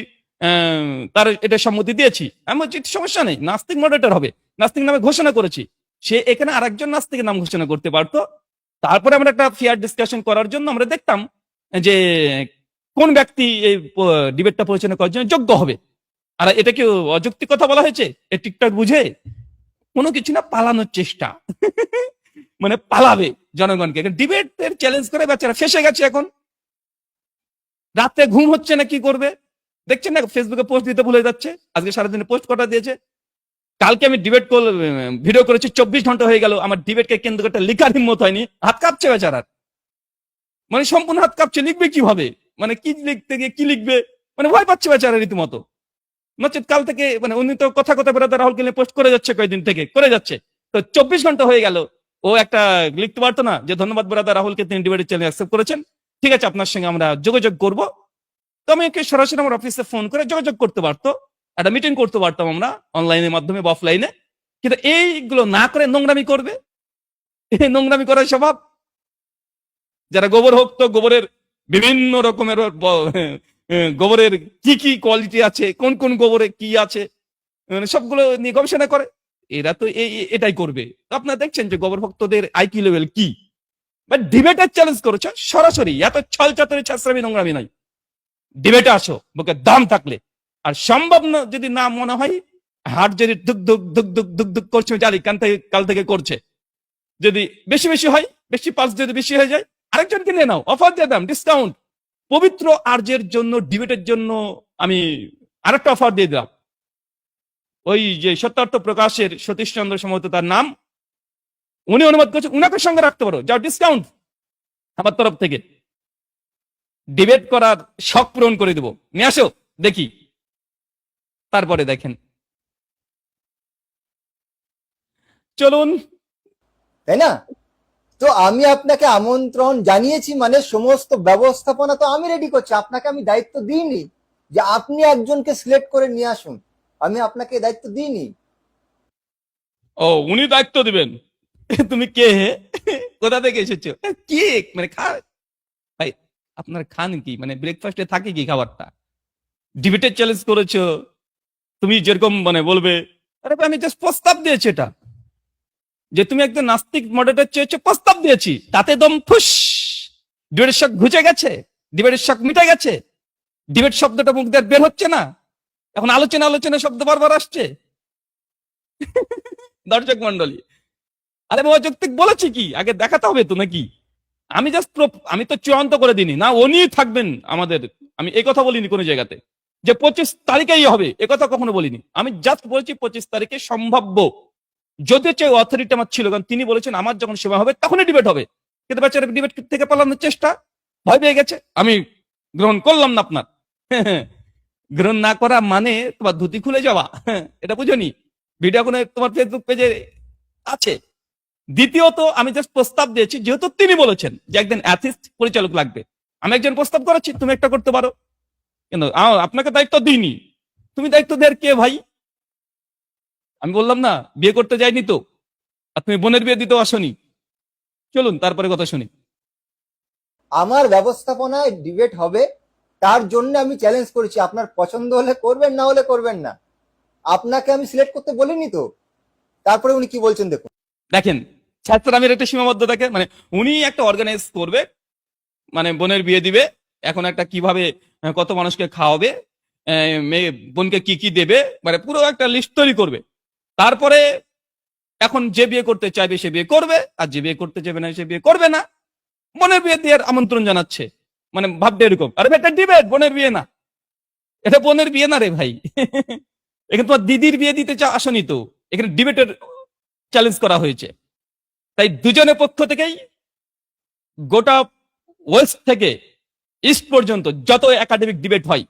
তার এটা সম্মতি দিয়েছি। আমি বলছি সমস্যা নেই, নাস্তিক মডারেটর হবে, নাস্তিক নামে ঘোষণা করেছি। সে এখানে আরেকজন নাস্তিকের নাম ঘোষণা করতে পারতো। তারপরে আমরা একটা ফেয়ার ডিসকাশন করার জন্য আমরা দেখতাম যে কোন ব্যক্তি এই ডিবেটটা পরিচালনা করার জন্য যোগ্য হবে। আর এটা কি অযৌক্তিক কথা বলা হয়েছে? এই টিকটক বুঝে কোনো কিছু না, পালানোর চেষ্টা। মানে পালাবে জনগণকে, ডিবেটের চ্যালেঞ্জ করে বেচারা ফেসে গেছে। এখন রাতে ঘুম হচ্ছে না, কি করবে? দেখছেন না ফেসবুকে পোস্ট দিতে ভুলে যাচ্ছে, আজকে সারাদিনে পোস্ট কটা দিয়েছে। কালকে আমি ডিবেট ভিডিও করেছি, 24 ঘন্টা হয়ে গেল, আমার ডিবেটকে কেন্দ্র করে লিখার হিম্মত হয়নি, হাত কাঁপছে বেচারার, মানে সম্পূর্ণ হাত কাঁপছে, লিখবে কিভাবে, মানে কি লিখতে গিয়ে কি লিখবে, মানে ভয় পাচ্ছে বেচারা রীতিমতো। নচেত কাল থেকে মানে উনি তো কথা কথা বেড়াতে রাহুলকে নিয়ে পোস্ট করে যাচ্ছে, কয়েকদিন থেকে করে যাচ্ছে, তো 24 ঘন্টা হয়ে গেল, ও একটা লিখতে পারতো না যে ধন্যবাদ ব্রাদার রাহুলকে তিনি ডিবেটের চ্যানেল অ্যাকসেপ্ট করেছেন, ঠিক আছে আপনার সঙ্গে আমরা যোগাযোগ করব। তো আমি একে সরাসরি আমার অফিসে ফোন করে যোগাযোগ করতে পারতো, একটা মিটিং করতে পারতাম আমরা অনলাইনের মাধ্যমে বা অফলাইনে, কিন্তু এইগুলো না করে নোংরামি করবে, এই নোংরামি করার স্বভাব। যারা গোবর হোক তো গোবরের বিভিন্ন রকমের গোবরের কি কি কোয়ালিটি আছে, কোন কোন গোবরে কি আছে, মানে সবগুলো নিয়ে গবেষণা করে, এরা তো এটাই করবে। তো আপনারা দেখছেন যে গোবর ভক্তদের আইকিউ লেভেল কি, বাট ডিবেটের চ্যালেঞ্জ করেছে সরাসরি, এত ছল চাতুরি ছাত্রামি নোংরামি নাই, ডিবেটে আসো বুকে দাম থাকলে, আর সম্ভব না যদি না মনে হয়, হাট যদি ধুক ধুক ধুক ধুক ধুক ধুক করছে, জানি কাল থেকে করছে, যদি বেশি বেশি হয়, বেশি পাস যদি বেশি হয়ে যায়, আরেকজনকে নিয়ে নাও, অফার দিয়ে দাম, ডিসকাউন্ট। পবিত্র আর্যের জন্য ডিবেটের জন্য আমি আরেকটা অফার দিয়ে দিলাম, ওই যে সত্যার্থ প্রকাশের সতীশ চন্দ্র সম্ভবত তার নাম, উনি অনুবাদ করছেন, উনাকে সঙ্গে রাখতে পারো, যাও ডিসকাউন্ট আমার তরফ থেকে, ডিবেট করার শখ পূরণ করে দেবো, নিয়ে আসো দেখি, তারপরে দেখেন। চলুন, তাই না? তো আমি আপনাকে আমন্ত্রণ জানিয়েছি, মানে সমস্ত ব্যবস্থাপনা তো আমি রেডি করছি, আপনাকে আমি দায়িত্ব দিইনি যে আপনি একজনকে সিলেক্ট করে নিয়ে আসুন, আমি আপনাকে দায়িত্ব দিইনি। ও উনি দায়িত্ব দিবেন, তুমি কে হে, কোথা থেকে এসেছো, কি মানে ভাই আপনার খান কি, মানে ব্রেকফাস্টে থাকে কি খাবারটা, ডিবেটের চ্যালেঞ্জ করেছো, তুমি যেরকম মানে বলবে, আরে ভাই আমি জাস্ট প্রস্তাব দিয়েছি, এটা যে তুমি একদম নাস্তিক মডারেটর চেয়েছো, প্রস্তাব দিয়েছি, তাতে দম ফুস, ডিবেটের শখ ঘুচে গেছে, ডিবেটের শখ মিটে গেছে, ডিবেট শব্দটা মুখ দিয়ে বের হচ্ছে না, এখন আলোচনা আলোচনা শব্দ বারবার আসছে। দর্শক মন্ডলী, আরে আমি অযৌক্তিক বলেছি কি, আগে দেখাতে হবে তো নাকি, আমি জাস্ট আমি তো চূড়ান্ত করে দিইনি না, উনি থাকবেন আমাদের, আমি এই কথা বলিনি কোনো জায়গাতে যে 25 তারিখেই হবে, এ কথা কখনো বলিনি, আমি জাস্ট বলছি 25 তারিখে সম্ভাব্য, যদি চাই অথরিটি আমার ছিল, কারণ তিনি বলেছেন আমার যখন সেবা হবে তখনই ডিবেট হবে, কিন্তু বাচ্চারা ডিবেট থেকে পালানোর চেষ্টা, ভয় পেয়ে গেছে, আমি গ্রহণ করলাম না আপনার। গ্রহণ না করা মানে তোমার ধুতি খুলে যাওয়া, এটা বুঝনি, ভিডিও কোনো তোমার ফেসবুক পেজে আছে। দ্বিতীয়ত আমি জাস্ট প্রস্তাব দিয়েছি, যেহেতু তিনি বলেছেন যে একজন অ্যাথিস্ট পরিচালক লাগবে, আমি একজন প্রস্তাব করেছি, তুমি একটা করতে পারো, কিন্তু আপনাকে দায়িত্ব দিইনি, তুমি দায়িত্ব দেওয়ার কে ভাই, আমি বললাম না বিয়ে করতে যাইনি তো, আর তুমি বোনের বিয়ে দিতেও আসনি। চলুন তারপরে কথা শুনি। আমার ব্যবস্থাপনায় ডিবেট হবে, তার জন্য আমি চ্যালেঞ্জ করেছি, আপনার পছন্দ হলে করবেন, না হলে করবেন না, আপনাকে আমি সিলেক্ট করতে বলিনি তো। তারপরে উনি কি বলছেন দেখুন। দেখেন ছাত্রামের একটা সীমাবদ্ধতাকে, মানে উনি একটা অর্গানাইজ করবে, মানে বোনের বিয়ে দিবে, এখন একটা কিভাবে কত মানুষকে খাওয়াবে, মেয়ে বোনকে কি কি দেবে, মানে পুরো একটা লিস্ট তৈরি করবে, তারপরে এখন যে বিয়ে করতে চাইবে সে বিয়ে করবে, আর যে বিয়ে করতে চাইবে না সে বিয়ে করবে না, বোনের বিয়ে দেওয়ার আমন্ত্রণ জানাচ্ছে, মানে ভাববে এরকম, আরে এটা ডিবেট, বোনের বিয়ে না, এটা বোনের বিয়ে না রে ভাই। এখানে তোমার দিদির বিয়ে দিতে আসনি তো, এখানে ডিবেটের চ্যালেঞ্জ করা হয়েছে, তাই দুজনের পক্ষ থেকেই গোটা ওয়েস্ট থেকে ইস্ট পর্যন্ত যত একাডেমিক ডিবেট হয়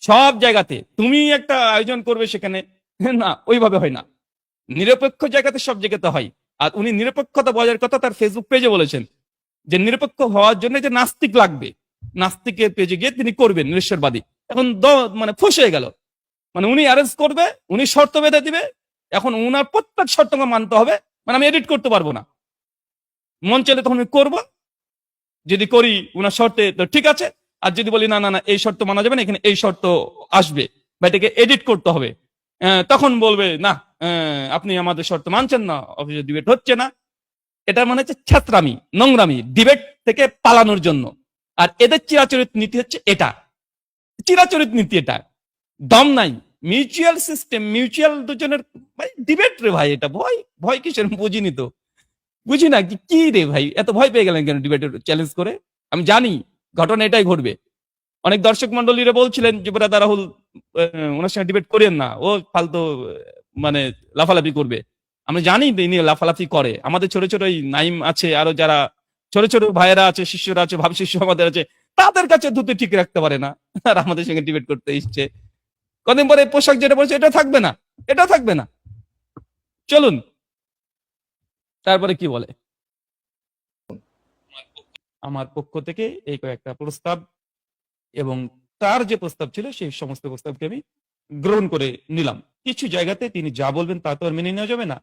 সব জায়গাতে তুমি একটা আয়োজন করবে, সেখানে না ওইভাবে হয় না, নিরপেক্ষ জায়গাতে সব জায়গাতে হয়। আর উনি নিরপেক্ষতা বজায়ের কথা তার ফেসবুক পেজে বলেছেন, যে নিরপেক্ষ হওয়ার জন্য যে নাস্তিক লাগবে, নাস্তিকের পেজে গিয়ে তিনি করবেন নিরীশ্বরবাদী, এখন মানে ফুস হয়ে গেল, মানে উনি অ্যারেঞ্জ করবে, উনি শর্ত বেঁধে দিবে, এখন উনার প্রত্যেক শর্তকে মানতে হবে, মানে আমি এডিট করতে পারবো না, মন চাইলে তখন আমি করবো, যদি করি উনার শর্তে তো ঠিক আছে, আর যদি বলি না না না এই শর্ত মানা যাবে না, এখানে এই শর্ত আসবে বা এটাকে এডিট করতে হবে, তখন বলবে না আপনি আমাদের শর্ত মানছেন না, অফিসে ডিবেট হচ্ছে না, এটা মানে হচ্ছে ছাত্রামি, নোংরামি, ডিবেট থেকে পালানোর জন্য। আর এদের চিরাচরিত নীতি হচ্ছে এটা, চিরাচরিত নীতি এটা, দম নাই, মিউচুয়াল সিস্টেম, মিউচুয়াল দুজনের ভাই ডিবেট রে ভাই, এটা ভয় ভয় কিসের বুঝিনি তো, বুঝি না কি রে ভাই, এত ভয় পেয়ে গেলেন কেন ডিবেটের চ্যালেঞ্জ করে, আমি জানি ঘটনা এটাই ঘটবে, অনেক দর্শক মন্ডলীরা বলছিলেন যে ব্রাদার রাহুল ওনার সঙ্গে ডিবেট করেন না, ও ফালতু মানে লাফালাফি করবে। আমরা জানি ইনি লাফালাফি করে। আমাদের ছোট ছোট এই নাইম আছে, আরো যারা ছোট ছোট ভাইয়েরা আছে, শিষ্যরা আছে, ভাব শিষ্য আমাদের আছে, তাদের কাছে ধুতে ঠিক রাখতে পারে না, আর আমাদের সঙ্গে ডিবেট করতে এসছে। কদিন পরে পোশাক যেটা পড়ছে এটা থাকবে না, এটা থাকবে না। চলুন তারপরে কি বলে। আমার পক্ষ থেকে এই কয়েকটা প্রস্তাব এবং তার যে প্রস্তাব ছিল সেই সমস্ত প্রস্তাবকে আমি গ্রহণ করে নিলাম। কিছু জায়গাতে তিনি যা বলবেন তা তো আর মেনে নেওয়া যাবে না,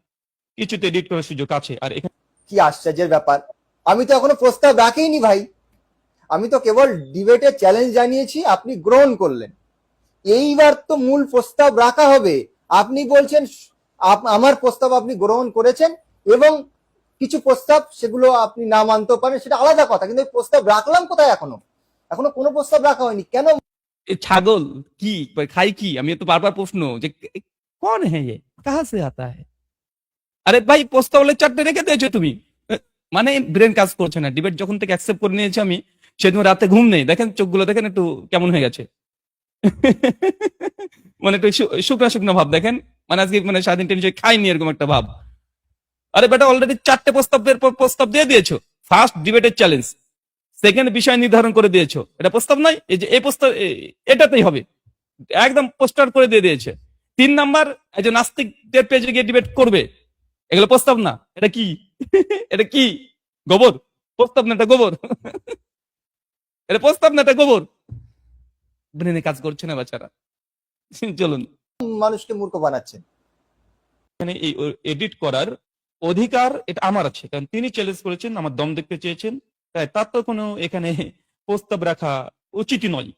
কিছুতে এডিট করার সুযোগ আছে। আর এখানে কি আশ্চর্যের ব্যাপার, আমি তো এখনো প্রস্তাব রাখিনি ভাই, আমি তো কেবল ডিবেটে চ্যালেঞ্জ জানিয়েছি, আপনি গ্রহণ করলেন। এইবার তো মূল প্রস্তাব রাখা হবে। আপনি বলছেন আমার প্রস্তাব আপনি গ্রহণ করেছেন এবং কিছু প্রস্তাব সেগুলো আপনি না মানতেও পারেন, সেটা আলাদা কথা, কিন্তু এই প্রস্তাব রাখলাম কোথায়? এখনো এখনো কোনো প্রস্তাব রাখা হয়নি কেন? এই ছাগল কি খাই কি, আমি তো বারবার প্রশ্ন যে কোন হ্যাঁ ये कहां से आता है। আরে ভাই প্রস্তাব হলে চারটে রেখে দিয়েছো তুমি, মানে ব্রেন কাজ করছে না। ডিবেট যখন থেকে অ্যাকসেপ্ট করে নিয়েছি আমি, সেদিন রাতে ঘুম নেই, দেখেন চোখগুলো দেখেন একটু কেমন হয়ে গেছে। মানে একটু শুকনা শুকনো ভাব দেখেন, মানে আজকে মানে সারাদিন টেনশন খাইনি এরকম একটা ভাব। আরে বেটা অলরেডি চারটে প্রস্তাবের পর প্রস্তাব দিয়ে দিয়েছো। ফার্স্ট ডিবেটের চ্যালেঞ্জ, সেকেন্ড বিষয় নির্ধারণ করে দিয়েছো, এটা প্রস্তাব নয়? এই যে এই প্রস্তাব এটাতেই হবে, একদম পোস্টার করে দিয়ে দিয়েছে। 3 নাম্বার, এই যে নাস্তিকদের পেজে গিয়ে ডিবেট করবে, এগুলো প্রস্তাব না, এটা কি? এটা কি গোবর? প্রস্তাব না, এটা গোবর। এটা প্রস্তাব না, এটা গোবর। ব্রেনে কাজ করছে না বাচ্চারা। চলুন, মানুষকে মূর্খ বানাচ্ছেন। এখানে এই এডিট করার অধিকার এটা আমার আছে, কারণ তিনি চ্যালেঞ্জ করেছেন, আমার দম দেখতে চেয়েছেন, তাই তার তো কোনো এখানে প্রস্তাব রাখা উচিতই নয়।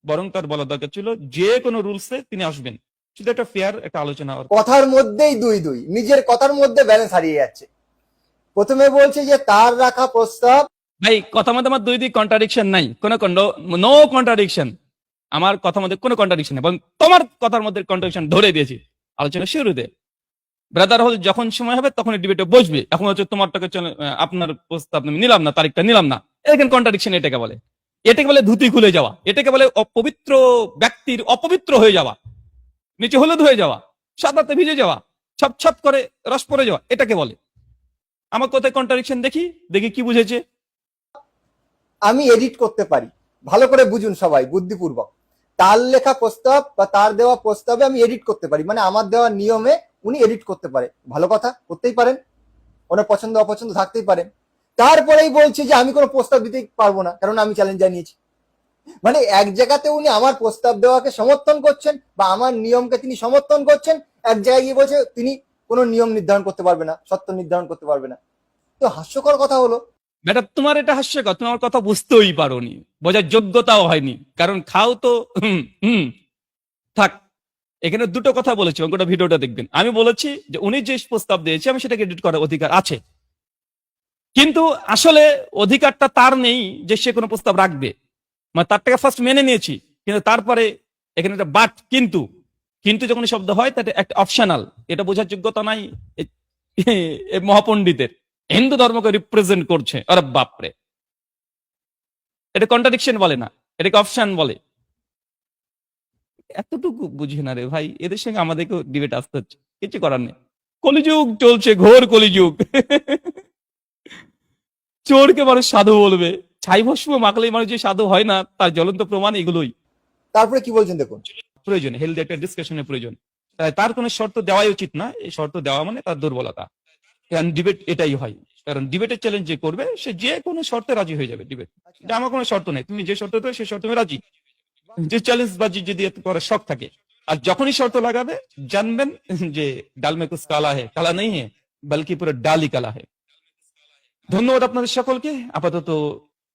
বরং তার বলা দরকার ছিল যে কোনো রুলসে তিনি আসবেন, শুধু একটা ফেয়ার একটা আলোচনা। কথার মধ্যেই দুই দুই, নিজের কথার মধ্যে ব্যালেন্স হারিয়ে যাচ্ছে। প্রথমে বলছে যে তার রাখা প্রস্তাব, ভাই কথা মধ্যে আমার দুই দিক কন্ট্রাডিকশন নাই, কোনো নো কন্ট্রাডিকশন। আমার কথার মধ্যে কোনো কন্ট্রাডিকশন নেই, এবং তোমার কথার মধ্যে কন্ট্রাডিকশন ধরে দিয়েছি আলোচনা শুরুতে। ব্রাদার হল যখন সময় হবে তখন ডিবেটে বসবে। এখন হচ্ছে তোমারটাকে আপনার প্রস্তাব আমি নিলাম না, তারিখটা নিলাম না, এখানে কন্ট্রাডিকশন এটাকে বলে। এটাকে বলে ধুতি খুলে যাওয়া, এটাকে বলে অপবিত্র ব্যক্তির অপবিত্র হয়ে যাওয়া, নিচে হলুদ হয়ে যাওয়া, সাদাতে ভিজে যাওয়া, ছপ ছপ করে রস পড়ে যাওয়া, এটাকে বলে। আমার কোথায় কন্ট্রাডিকশন দেখি, দেখি কি বুঝেছে। আমি এডিট করতে পারি, ভালো করে বুঝুন সবাই বুদ্ধিপূর্বক। তার লেখা প্রস্তাব বা তার দেওয়া প্রস্তাবে আমি এডিট করতে পারি, মানে আমার দেওয়া নিয়মে উনি এডিট করতে পারে, ভালো কথা, করতেই পারেন, ওনার পছন্দ অপছন্দ থাকতেই পারেন। তারপরেই বলছে যে আমি কোনো প্রস্তাব দিতে পারবো না, কারণ আমি চ্যালেঞ্জ জানিয়েছি। মানে এক জায়গাতে উনি আমার প্রস্তাব দেওয়াকে সমর্থন করছেন বা আমার নিয়মকে তিনি সমর্থন করছেন, এক জায়গায় গিয়ে বলছে তিনি কোনো নিয়ম নির্ধারণ করতে পারবে না, সত্য নির্ধারণ করতে পারবে না। তো হাস্যকর কথা হলো। বেটা তোমার এটা হাস্যকর, তুমি আমার কথা বুঝতেই পারোনি, বোঝার যোগ্যতাও হয়নি, কারণ খাও তো থাক। এখানে দুটো কথা বলেছি, অঙ্কটা ভিডিওটা দেখবেন। আমি বলেছি যে উনি যে প্রস্তাব দিয়েছে আমি সেটাকে এডিট করার অধিকার আছে, কিন্তু আসলে অধিকারটা তার নেই যে সে কোনো প্রস্তাব রাখবে। মানে তারটাকে ফার্স্ট মেনে নিয়েছি, কিন্তু তারপরে এখানে একটা বাট কিন্তু, কিন্তু যখন শব্দ হয় তাতে একটা অপশনাল, এটা বোঝার যোগ্যতা নাই মহাপণ্ডিতের। হিন্দু ধর্মকে রিপ্রেজেন্ট করছে, আরে বাপরে, এটা কন্ট্রাডিকশন বলে না, এটাকে অপশন বলে। এতটুকু বুঝি না রে ভাই, এদের সঙ্গে আমাদেরকে ডিবেট আসতে হচ্ছে, কিছু করার নেই। কলিযুগ চলছে, ঘোর কলিযুগ। চোরকে মানুষ সাধু বলবে, ছাই ভস্ম মাখলেই মানুষ যে সাধু হয় না, তার জ্বলন্ত প্রমাণ এগুলোই। তারপরে কি বলছেন দেখুন, প্রয়োজন হেলদি একটা ডিসকাশনের প্রয়োজন, তাই তার কোনো শর্ত দেওয়াই উচিত না। এই শর্ত দেওয়া মানে তার দুর্বলতা। কারণ ডিবেট এটাই হয়, কারণ ডিবেটের চ্যালেঞ্জ যে করবে সে যে কোনো শর্তে রাজি হয়ে যাবে। ডিবেট যে আমার কোনো শর্ত নেই, তুমি যে শর্ত দেবে সেই শর্তে আমি রাজি, যে চ্যালেঞ্জ বাজি যদি করার শখ থাকে। আর যখনই শর্ত লাগাবে জানবেন যে ডাল মে কুছ কালা হে, কালা নেই হে বলকি পুরো ডালই কালা হে। ধন্যবাদ আপনাদের সকলকে। আপাতত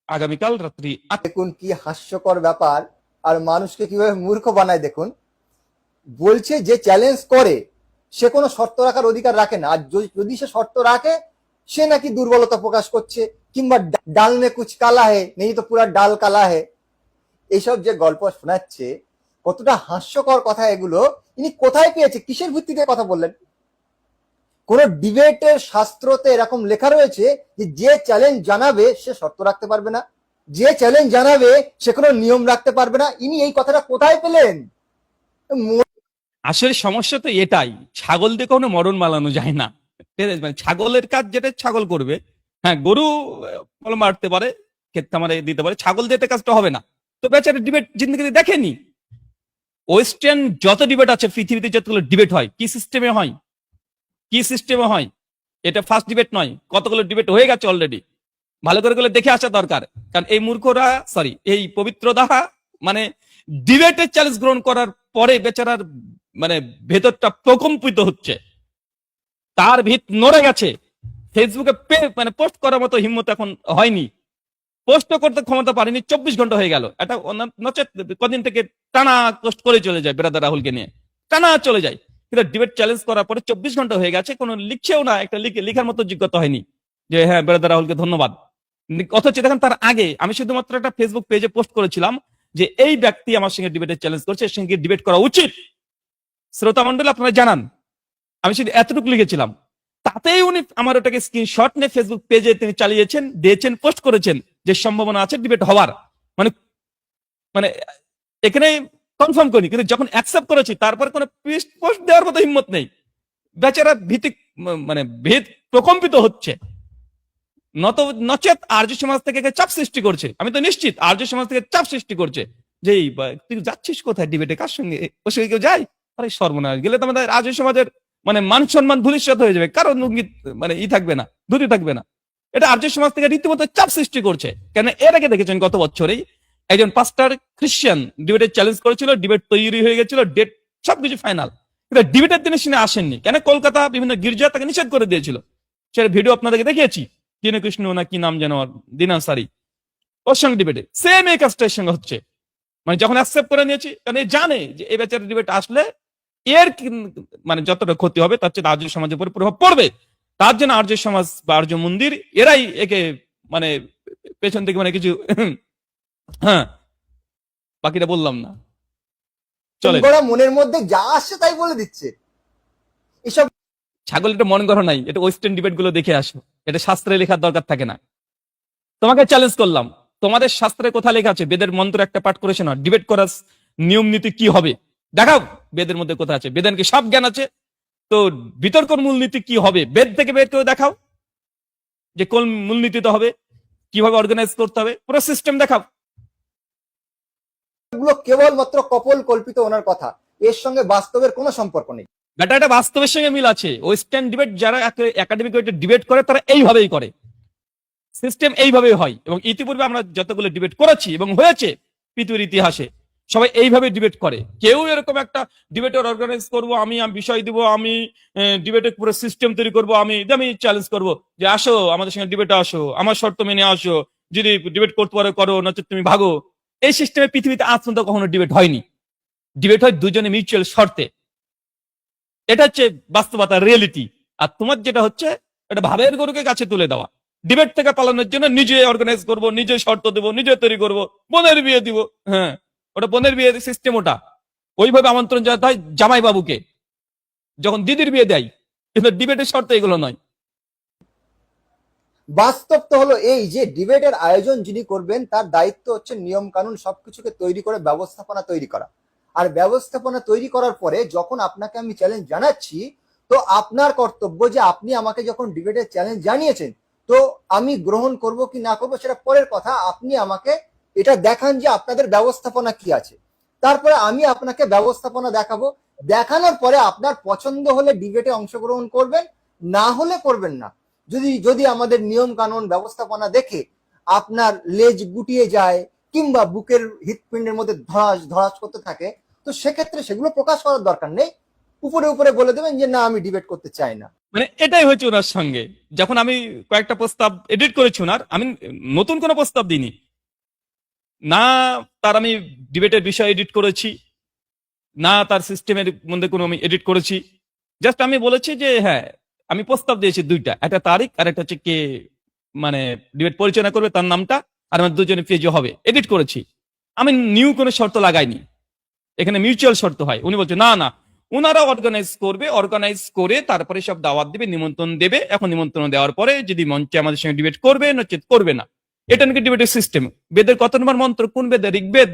আগামীকাল রাত্রি দেখুন কি হাস্যকর ব্যাপার, আর মানুষকে কিভাবে মূর্খ বানায় দেখুন। বলছে যে চ্যালেঞ্জ করে সে কোনো শর্ত রাখার অধিকার রাখে না, আর যদি সে শর্ত রাখে সে নাকি দুর্বলতা প্রকাশ করছে, কিংবা ডাল মে কুছ কালা হে নেই তো পুরা ডাল কালা হে, এইসব যে গল্প শোনাচ্ছে, কতটা হাস্যকর কথা এগুলো। ইনি কোথায় পেয়েছে, কিসের ভিত্তিতে কথা বললেন? কোন ডিবেটের শাস্ত্রতে এরকম লেখা রয়েছে যে যে চ্যালেঞ্জ জানাবে সে শর্ত রাখতে পারবে না? যে চ্যালেঞ্জ জানাবে সে কোনো নিয়ম রাখতে পারবে না, ইনি এই কথাটা কোথায় পেলেন? আসলে সমস্যা তো এটাই, ছাগল দিয়ে কোনো মরণ মালানো যায় না। ঠিক আছে? মানে ছাগলের কাজ যেটা ছাগল করবে, হ্যাঁ গরু ফল মারতে পারে, ক্ষেত খামারে দিতে পারে, ছাগল দিয়ে তো কাজটা হবে না। তো বেচারা ডিবেট জিন্দগিতে দেখেনি। ওয়েস্টার্ন যত ডিবেট আছে পৃথিবীতে, যতগুলো ডিবেট হয় কি সিস্টেমে হয়, কি সিস্টেমে হয়, এটা ফার্স্ট ডিবেট নয়, কতগুলো ডিবেট হয়ে গেছে অলরেডি। ভালো করে গুলো দেখে আসা দরকার। কারণ এই মূর্খরা, সরি এই পবিত্র দাহা, মানে ডিবেটের চ্যালেঞ্জ গ্রহণ করার পরে বেচারার মানে ভেতরটা প্রকম্পিত হচ্ছে, তার ভিত নড়ে গেছে। ফেসবুকে মানে পোস্ট করার মতো হিম্মত এখন হয়নি, পোস্ট করতে ক্ষমতা পারেনি, 24 ঘন্টা হয়ে গেল। এটা নচেত কদিন থেকে টানা পোস্ট করে চলে যায় বেরাদার রাহুলকে নিয়ে, টানা চলে যায়। কিন্তু ডিবেট চ্যালেঞ্জ করার পরে 24 ঘন্টা হয়ে গেছে, কোনো লিখছেও না, একটা লিখার মতো যোগ্যতা হয়নি যে হ্যাঁ বেরাদার রাহুলকে ধন্যবাদ। অথচ দেখেন তার আগে আমি শুধুমাত্র একটা ফেসবুক পেজে পোস্ট করেছিলাম যে এই ব্যক্তি আমার সঙ্গে ডিবেটে চ্যালেঞ্জ করছে, এর সঙ্গে ডিবেট করা উচিত। শ্রোতা মন্ডল আপনারা জানান, আমি শুধু এতটুকু লিখেছিলাম। তাতেই উনি আমার ওটাকে স্ক্রিনশট নিয়ে ফেসবুক পেজে তিনি চালিয়েছেন, দিয়েছেন, পোস্ট করেছেন যে সম্ভাবনা আছে ডিবেট হওয়ার। মানে মানে এখানে কনফার্ম করি, কিন্তু যখন অ্যাকসেপ্ট করেছি তারপর কোনো পোস্ট দেওয়ার মতো হিম্মত নেই। বেচারা ভীতি, মানে ভেদ প্রকম্পিত হচ্ছে। নচেত আর্য সমাজ থেকে চাপ সৃষ্টি করছে, আমি তো নিশ্চিত আর্য সমাজ থেকে চাপ সৃষ্টি করছে যে তুই যাচ্ছিস কোথায় ডিবেটে, কার সঙ্গে, ওর সঙ্গে কেউ যায়? আরে সর্বনাশ, গেলে তো আমাদের আর্য সমাজের মানে মান সম্মান ধূলিসাৎ হয়ে যাবে, কারণ মানে থাকবে না, ধুতি থাকবে না। এটা আর্য সমাজ থেকে রীতিমতো চাপ সৃষ্টি করছে। কেন এর আগে দেখেছেন গত বছরেই একজন পাস্টার খ্রিস্টান ডিবেটে চ্যালেঞ্জ করেছিল, ডিবেট তৈরি হয়ে গেছিল, ডেট সবকিছু ফাইনাল, কিন্তু ডিবেটের দিনে শুনে আসেননি। কেন? কলকাতা বিভিন্ন গির্জা তাকে নিষেধ করে দিয়েছিল। সেটা ভিডিও আপনাদেরকে দেখিয়েছি, দীনকৃষ্ণ না কি নাম যেন, দিনাসারি, ওর সঙ্গে ডিবেটে সেম এই কাজটার সঙ্গে হচ্ছে। মানে যখন অ্যাকসেপ্ট করে নিয়েছি, কারণ এই জানে যে এই বেচারা ডিবেট আসলে এর মানে যতটা ক্ষতি হবে তার চেয়ে আর্য সমাজের উপর প্রভাব পড়বে। তার জন্য আর্য সমাজ বা আর্য মন্দির এরাই একে মানে পেছন থেকে মানে কিছু হ্যাঁ, বাকিটা বললাম না, চলে। মনের মধ্যে যা আসছে তাই বলে দিচ্ছে এসব। ছাগল এটা মন গড়া নাই, এটা ওয়েস্টার্ন ডিবেট গুলো দেখে আসো, এটা শাস্ত্রে লেখার দরকার থাকে না। তোমাকে চ্যালেঞ্জ করলাম, তোমাদের শাস্ত্রে কোথা লেখা আছে? বেদের মন্ত্র একটা পাঠ করেছে না, ডিবেট করার নিয়ম নীতি কি হবে দেখাও, বেদের মধ্যে কোথা আছে? বেদের কি সব জ্ঞান আছে? তো বিতর্কর মূলনীতি কি হবে বেদ থেকে বের করে দেখাও, যে কোন মূলনীতিতে হবে, কিভাবে অর্গানাইজ করতে হবে, পুরো সিস্টেম দেখাও। এগুলো কেবলমাত্র কপল কল্পিত ওনার কথা, এর সঙ্গে বাস্তবের কোনো সম্পর্ক নেই। এটা বাস্তবের সঙ্গে মিল আছে। ওয়েস্টার্ন ডিবেট যারা একাডেমিক ডিবেট করে তারা এইভাবেই করে, সিস্টেম এইভাবেই হয়। এবং ইতিপূর্বে আমরা যতগুলো ডিবেট করেছি এবং হয়েছে পৃথিবীর ইতিহাসে, সবাই এইভাবে ডিবেট করে। কেউ এরকম একটা ডিবেটের অর্গানাইজ করবো, আমি বিষয় দিব, আমি ডিবেটের পুরো সিস্টেম তৈরি করবো, আমি চ্যালেঞ্জ করবো যে আসো আমাদের সঙ্গে ডিবেটে আসো, আমার শর্ত মেনে আসো, যদি ডিবেট করতে পারো করো, নচেত তুমি ভাগো। এই সিস্টেমে পৃথিবীতে আজ পর্যন্ত কখনো ডিবেট হয়নি। ডিবেট হয় দুজনে মিউচুয়াল শর্তে। এটা হচ্ছে বাস্তবতা, রিয়েলিটি। আর তোমার যেটা হচ্ছে এটা ভাবের গরুকে গাছে তুলে দেওয়া। ডিবেট থেকে পালানোর জন্য নিজে অর্গানাইজ করব, নিজে শর্ত দেবো, নিজে তৈরি করব, বোনের বিয়ে দিব। হ্যাঁ, ওটা বোনের বিয়ে সিস্টেম, ওটা ওইভাবে আমন্ত্রণ জানাতে হয় জামাই বাবুকে যখন দিদির বিয়ে দেয়, কিন্তু ডিবেটের শর্ত এগুলো নয়। বাস্তব তো হলো এই যে ডিবেটের আয়োজন যিনি করবেন তার দায়িত্ব হচ্ছে নিয়ম কানুন সবকিছুকে তৈরি করে ব্যবস্থাপনা তৈরি করা। আর ব্যবস্থাপনা তৈরি করার পরে যখন আপনাকে আমি চ্যালেঞ্জ জানাচ্ছি, তো আপনার কর্তব্য যে আপনি আমাকে যখন ডিবেটের চ্যালেঞ্জ জানিয়েছেন, তো আমি গ্রহণ করব কি না করবো সেটা পরের কথা। আপনি আমাকে এটা দেখান যে আপনাদের ব্যবস্থাপনা কি আছে, তারপরে আমি আপনাকে ব্যবস্থাপনা দেখাবো। দেখানোর পরে আপনার পছন্দ হলে ডিবেটে অংশগ্রহণ করবেন, না হলে করবেন না। যদি যদি আমাদের নিয়ম কানুন ব্যবস্থাপনা দেখে আপনার লেজ গুটিয়ে যায় কিংবা বুকের হৃৎপিণ্ডের মধ্যে ধরাস ধরাস করতে থাকে, তো সেক্ষেত্রে সেগুলো প্রকাশ করার দরকার নেই। উপরে উপরে বলে দেবেন যে না, আমি ডিবেট করতে চাই না। মানে এটাই হয়েছে ওনার সঙ্গে। যখন আমি কয়েকটা প্রস্তাব এডিট করেছি ওনার, আমি নতুন কোনো প্রস্তাব দিইনি না, তার আমি ডিবেটের বিষয় এডিট করেছি না, তার সিস্টেমের মধ্যে কোনো আমি এডিট করেছি। জাস্ট আমি বলেছি যে হ্যাঁ, আমি প্রস্তাব দিয়েছি দুইটা, একটা তারিখ আর একটা হচ্ছে কে মানে ডিবেট পরিচালনা করবে তার নামটা, আর আমার দুজনে পেজে হবে, এডিট করেছি। আমি নিউ কোনো শর্ত লাগাইনি, এখানে মিউচুয়াল শর্ত হয়। উনি বলছে না না, ওনারা অর্গানাইজ করবে, অর্গানাইজ করে তারপরে সব দাওয়াত দেবে, নিমন্ত্রণ দেবে। এখন নিমন্ত্রণ দেওয়ার পরে যদি মঞ্চে আমাদের সঙ্গে ডিবেট করবে নচেত করবে না। এটা নাকি ডিবেটের সিস্টেম। বেদের কত নম্বর মন্ত্র? কোন বেদ? ঋগ্বেদ,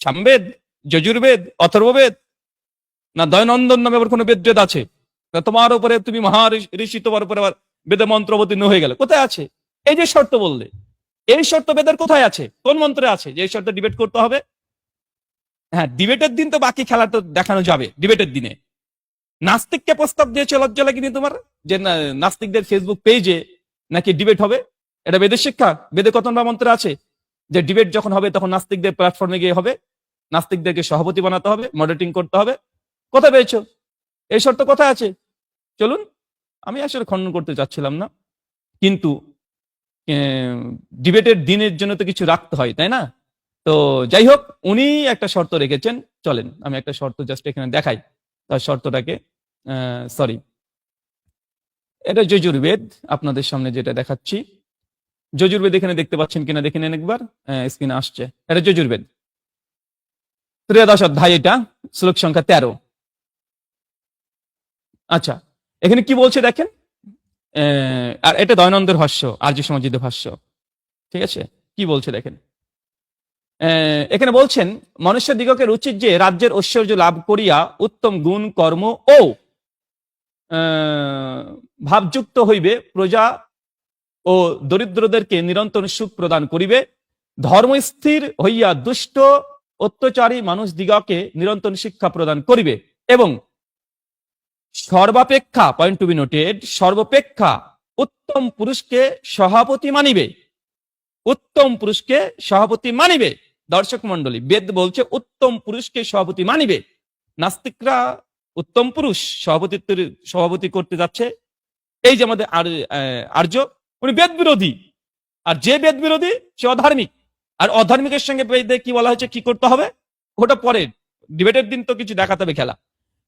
সামবেদ, যজুর্বেদ, অথর্ববেদ, না দয়নন্দন নামে আবার কোনো বেদ বেদ আছে? না তোমার উপরে তুমি মহা ঋষি, তোমার উপরে আবার বেদে মন্ত্র অবতীর্ণ হয়ে গেল? কোথায় আছে এই যে শর্ত বললে? এই শর্ত বেদের কোথায় আছে? কোন মন্ত্রে আছে যে এই শর্ত ডিবেট করতে হবে? হ্যাঁ, ডিবেটের দিন তো বাকি খেলা তো দেখানো যাবে ডিবেটের দিনে। নাস্তিককে প্রস্তাব দিয়েছে, লজ্জা লাগেনি তোমার যে নাস্তিকদের ফেসবুক পেজে নাকি ডিবেট হবে? এটা বেদের শিক্ষা? বেদে কত নম্বর মন্ত্রে আছে যে ডিবেট যখন হবে তখন নাস্তিকদের প্ল্যাটফর্মে গিয়ে হবে, নাস্তিকদেরকে সভাপতি বানাতে হবে, মডারেটিং করতে হবে? কোথায় পেয়েছো এই শর্ত? কোথায় আছে? চলুন, আমি আসলে খণ্ডন করতে চাচ্ছিলাম না, কিন্তু ডিবেটের দিনের জন্য তো কিছু রাখতে হয়, তাই না? তো যাই হোক, উনি একটা শর্ত রেখেছেন। চলেন আমি একটা শর্ত জাস্ট এখানে দেখাই। তার শর্তটাকে, সরি, এটা যজুর্বেদ, আপনাদের সামনে যেটা দেখাচ্ছি যজুর্বেদ। এখানে দেখতে পাচ্ছেন কিনা দেখে নেন একবার, স্ক্রিনে আসছে। এটা যজুর্বেদ 13 অধ্যায়, এটা শ্লোক সংখ্যা 13। আচ্ছা, এখানে কি বলছে দেখেন, আর এটা দয়ানন্দের ভাষ্য, আর্য সমাজিত ভাষ্য, ঠিক আছে? কি বলছে দেখেন, এখানে বলছেন, মনুষ্য দিগকের উচিত যে রাজ্যের ঐশ্বর্য লাভ করিয়া উত্তম গুণ কর্ম ও ভাবযুক্ত হইবে, প্রজা ও দরিদ্রদেরকে নিরন্তর সুখ প্রদান করিবে, ধর্মস্থির হইয়া দুষ্ট অত্যাচারী মানুষ দিগকে নিরন্তর শিক্ষা প্রদান করিবে, এবং সর্বাপেক্ষা, পয়েন্ট টু বি নোটেড, সর্বাপেক্ষা উত্তম পুরুষকে সভাপতি মানিবে। উত্তম পুরুষকে সভাপতি মানিবে। দর্শক মন্ডলী, বেদ বলছে উত্তম পুরুষকে সভাপতি মানিবে। নাস্তিকরা উত্তম পুরুষ সভাপতি করতে যাচ্ছে। এই যে আমাদের আর্য, উনি বেদ বিরোধী, আর যে বেদ বিরোধী সে অধার্মিক। আর অধার্মিকের সঙ্গে বেদে কি বলা হয়েছে, কি করতে হবে, ওটা পরে ডিবেটের দিন তো কিছু দেখাতে হবে খেলা।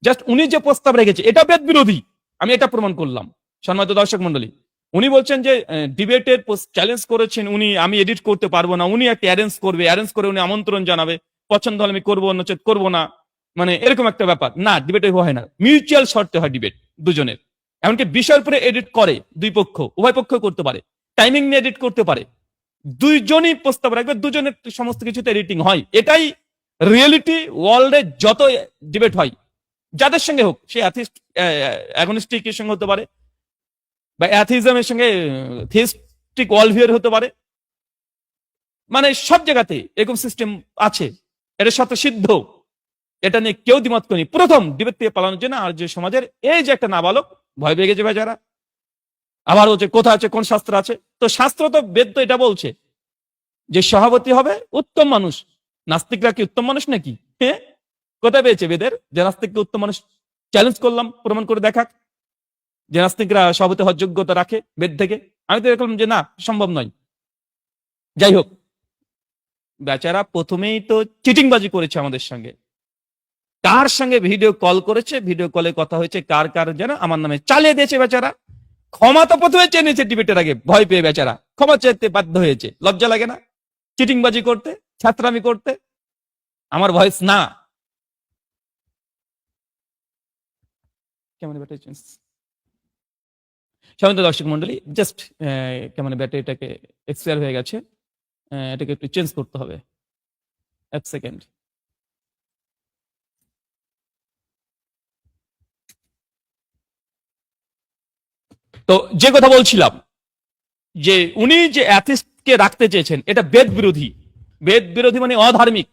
জাস্ট উনি যে প্রস্তাব রেখেছে এটা বেদ বিরোধী, আমি এটা প্রমাণ করলাম। সম্মানিত দর্শক মন্ডলী, উনি বলছেন যে ডিবেটের চ্যালেঞ্জ করেছেন উনি, আমি এডিট করতে পারবো না, উনি একটা অ্যারেঞ্জ করবে, অ্যারেঞ্জ করে উনি আমন্ত্রণ জানাবে, পছন্দ হলে আমি করবো, নচেত করবো না, মানে এরকম একটা ব্যাপার না। ডিবেটে হয় না, মিউচুয়াল শর্তে হয় ডিবেট দুজনের। এমনকি বিষয়ের উপরে এডিট করে দুই পক্ষ, উভয় পক্ষ করতে পারে, টাইমিং নিয়ে এডিট করতে পারে, দুইজনই প্রস্তাব রাখবে, দুজনের সমস্ত কিছুতে এডিটিং হয়। এটাই রিয়েলিটি। ওয়ার্ল্ডে যত ডিবেট হয় যাদের সঙ্গে হোক, সে অ্যাগনিস্টিকের সঙ্গে হতে পারে, বা অ্যাথিজমের সঙ্গে থিস্টিক ওয়ার্ল্ডভিউর হতে পারে, মানে সব জায়গাতে এরকম সিস্টেম আছে, এটা শত সিদ্ধ। এটা নিয়ে কেউ দ্বিমত করেনি। প্রথম ডিবেট থেকে পালানোর জন্য আর্য সমাজের এই যে একটা নাবালক ভয় পেয়ে গেছে বেচারা, আবার হচ্ছে কোথায় আছে, কোন শাস্ত্র আছে? তো শাস্ত্র তো, বেদ তো এটা বলছে যে সভাপতি হবে উত্তম মানুষ। নাস্তিকরা কি উত্তম মানুষ নাকি? হ্যাঁ, কোথায় পেয়েছে বেদের যে নাস্তিককে উত্তম মানুষ? চ্যালেঞ্জ করলাম, প্রমাণ করে দেখাক যে নাস্তিকরা সভাপতি হওয়ার যোগ্যতা রাখে বেদ থেকে। আমি তো দেখলাম যে না, সম্ভব নয়। যাই হোক, বেচারা প্রথমেই তো চিটিংবাজি করেছে আমাদের সঙ্গে। কার সঙ্গে ভিডিও কল করেছে, ভিডিও কলে কথা হয়েছে কার কার যেন, আমার নামে চালিয়ে দিয়েছে বেচারা। ক্ষমা তো প্রথমে চেয়ে নিয়েছে ডিবেটের আগে, ভয় পেয়ে বেচারা ক্ষমা চাইতে বাধ্য হয়েছে। লজ্জা লাগে না চিটিংবাজি করতে, ছাত্রামি করতে? আমার ভয়েস না কেমন ব্যাটারি চেঞ্জ, সম্মানিত দর্শক মন্ডলী, জাস্ট কেমন ব্যাটারিটাকে এক্সপায়ার হয়ে গেছে, এটাকে একটু চেঞ্জ করতে হবে। এক সেকেন্ড। তো যে কথা বলছিলাম, যে উনি যে অ্যাথিস্টকে রাখতে চেয়েছেন এটা বেদ বিরোধী। বেদ বিরোধী মানে অধার্মিক,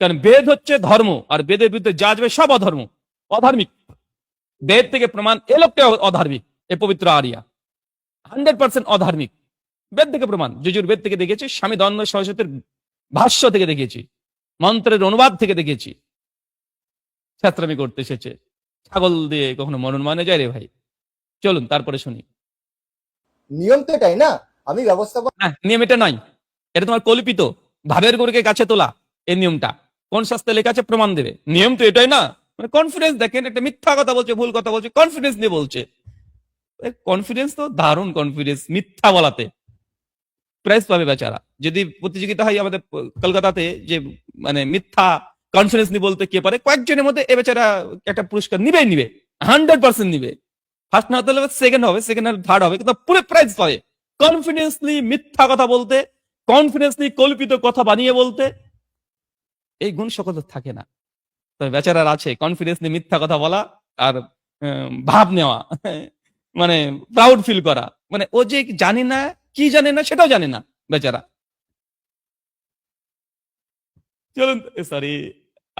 কারণ বেদ হচ্ছে ধর্ম, আর বেদের বিরুদ্ধে যা যাবে সব অধর্ম, অধার্মিক। বেদ থেকে প্রমাণ, এ লোকটা অধার্মিক, এ পবিত্র আরিয়া 100% অধার্মিক। বেদ থেকে প্রমাণ, যজুর্বেদ থেকে দেখেছি, স্বামী দয়ানন্দ সরস্বতীর ভাষ্য থেকে দেখেছি, মন্ত্রের অনুবাদ থেকে দেখেছি। ছাত্রামি করতে এসেছে, ছাগল দিয়ে কখনো মরণ মানে যায় রে ভাই। চলুন তারপরে শুনি। নিয়ম তো এটাই না, আমি ব্যবস্থাপনা। না, নিয়ম এটা নয়, এটা তোমার কল্পিত, ভাবের গরুকে কাছে তোলা। এই নিয়মটা কোন শাস্ত্রে লেখা আছে, প্রমাণ দেবে। নিয়ম তো এটাই না, মানে কনফিডেন্স দেখেন, একটা মিথ্যা কথা বলছে, ভুল কথা বলছে, কনফিডেন্স নিয়ে বলছে। কনফিডেন্স তো দারুণ কনফিডেন্স, মিথ্যা বলাতে প্রাইজ পাবে বেচারা। যদি প্রতিযোগিতা হয় আমাদের কলকাতাতে, যে মানে মিথ্যা কনফিডেন্স নিয়ে বলতে কে পারে, কয়েকজনের মধ্যে এ বেচারা একটা পুরস্কার নিবেই নিবে, 100% নিবে। ফার্স্ট না হতে হলে সেকেন্ড হবে, সেকেন্ড হলে থার্ড হবে, কিন্তু পুরো প্রাইজ পাবে। কনফিডেন্সলি মিথ্যা কথা বলতে, কনফিডেন্সলি কল্পিত কথা বানিয়ে বলতে, এই গুণ সকলের থাকে না। তবে বেচারার আছে কনফিডেন্সলি মিথ্যা কথা বলা আর ভাব নেওয়া, মানে প্রাউড ফিল করা, মানে ও যে জানি না কি জানে না সেটাও জানে না বেচারা। চলুন সরি,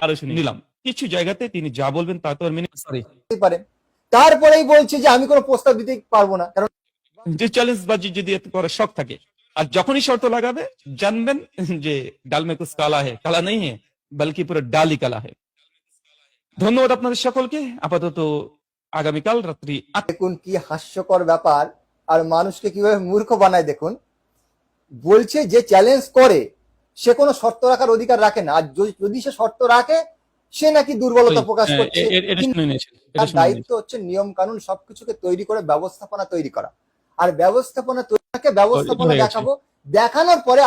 আরো শুনি নিলাম কিছু জায়গাতে তিনি যা বলবেন তা তো মেনে সরি পারে, তারপরেই বলছে যে আমি কোনো প্রস্তাব দিতে পারবো না, কারণ যে চ্যালেঞ্জ বাজি যদি এত করার শখ থাকে, আর যখনই শর্ত লাগাবে জানবেন যে ডাল মে কুছ কালা হে, কালা নেই হে বলকি পুরো ডালই কালা হে। ধন্যবাদ আপনাদের সকলকে। আপাতত আগামীকাল রাত্রি দেখুন কি হাস্যকর ব্যাপার, আর মানুষকে কিভাবে মূর্খ বানায় দেখুন। বলছে যে চ্যালেঞ্জ করে সে কোনো শর্ত রাখার অধিকার রাখে না, আর যদি সে শর্ত রাখে সে নাকি দুর্বলতা প্রকাশ করছে। এটা শুনে নিয়েছেন, তার দায়িত্ব হচ্ছে নিয়ম কানুন সবকিছুকে তৈরি করে ব্যবস্থাপনা তৈরি করা, আর ব্যবস্থাপনা ব্যবস্থাপনা দেখাবো, দেখানোর পরে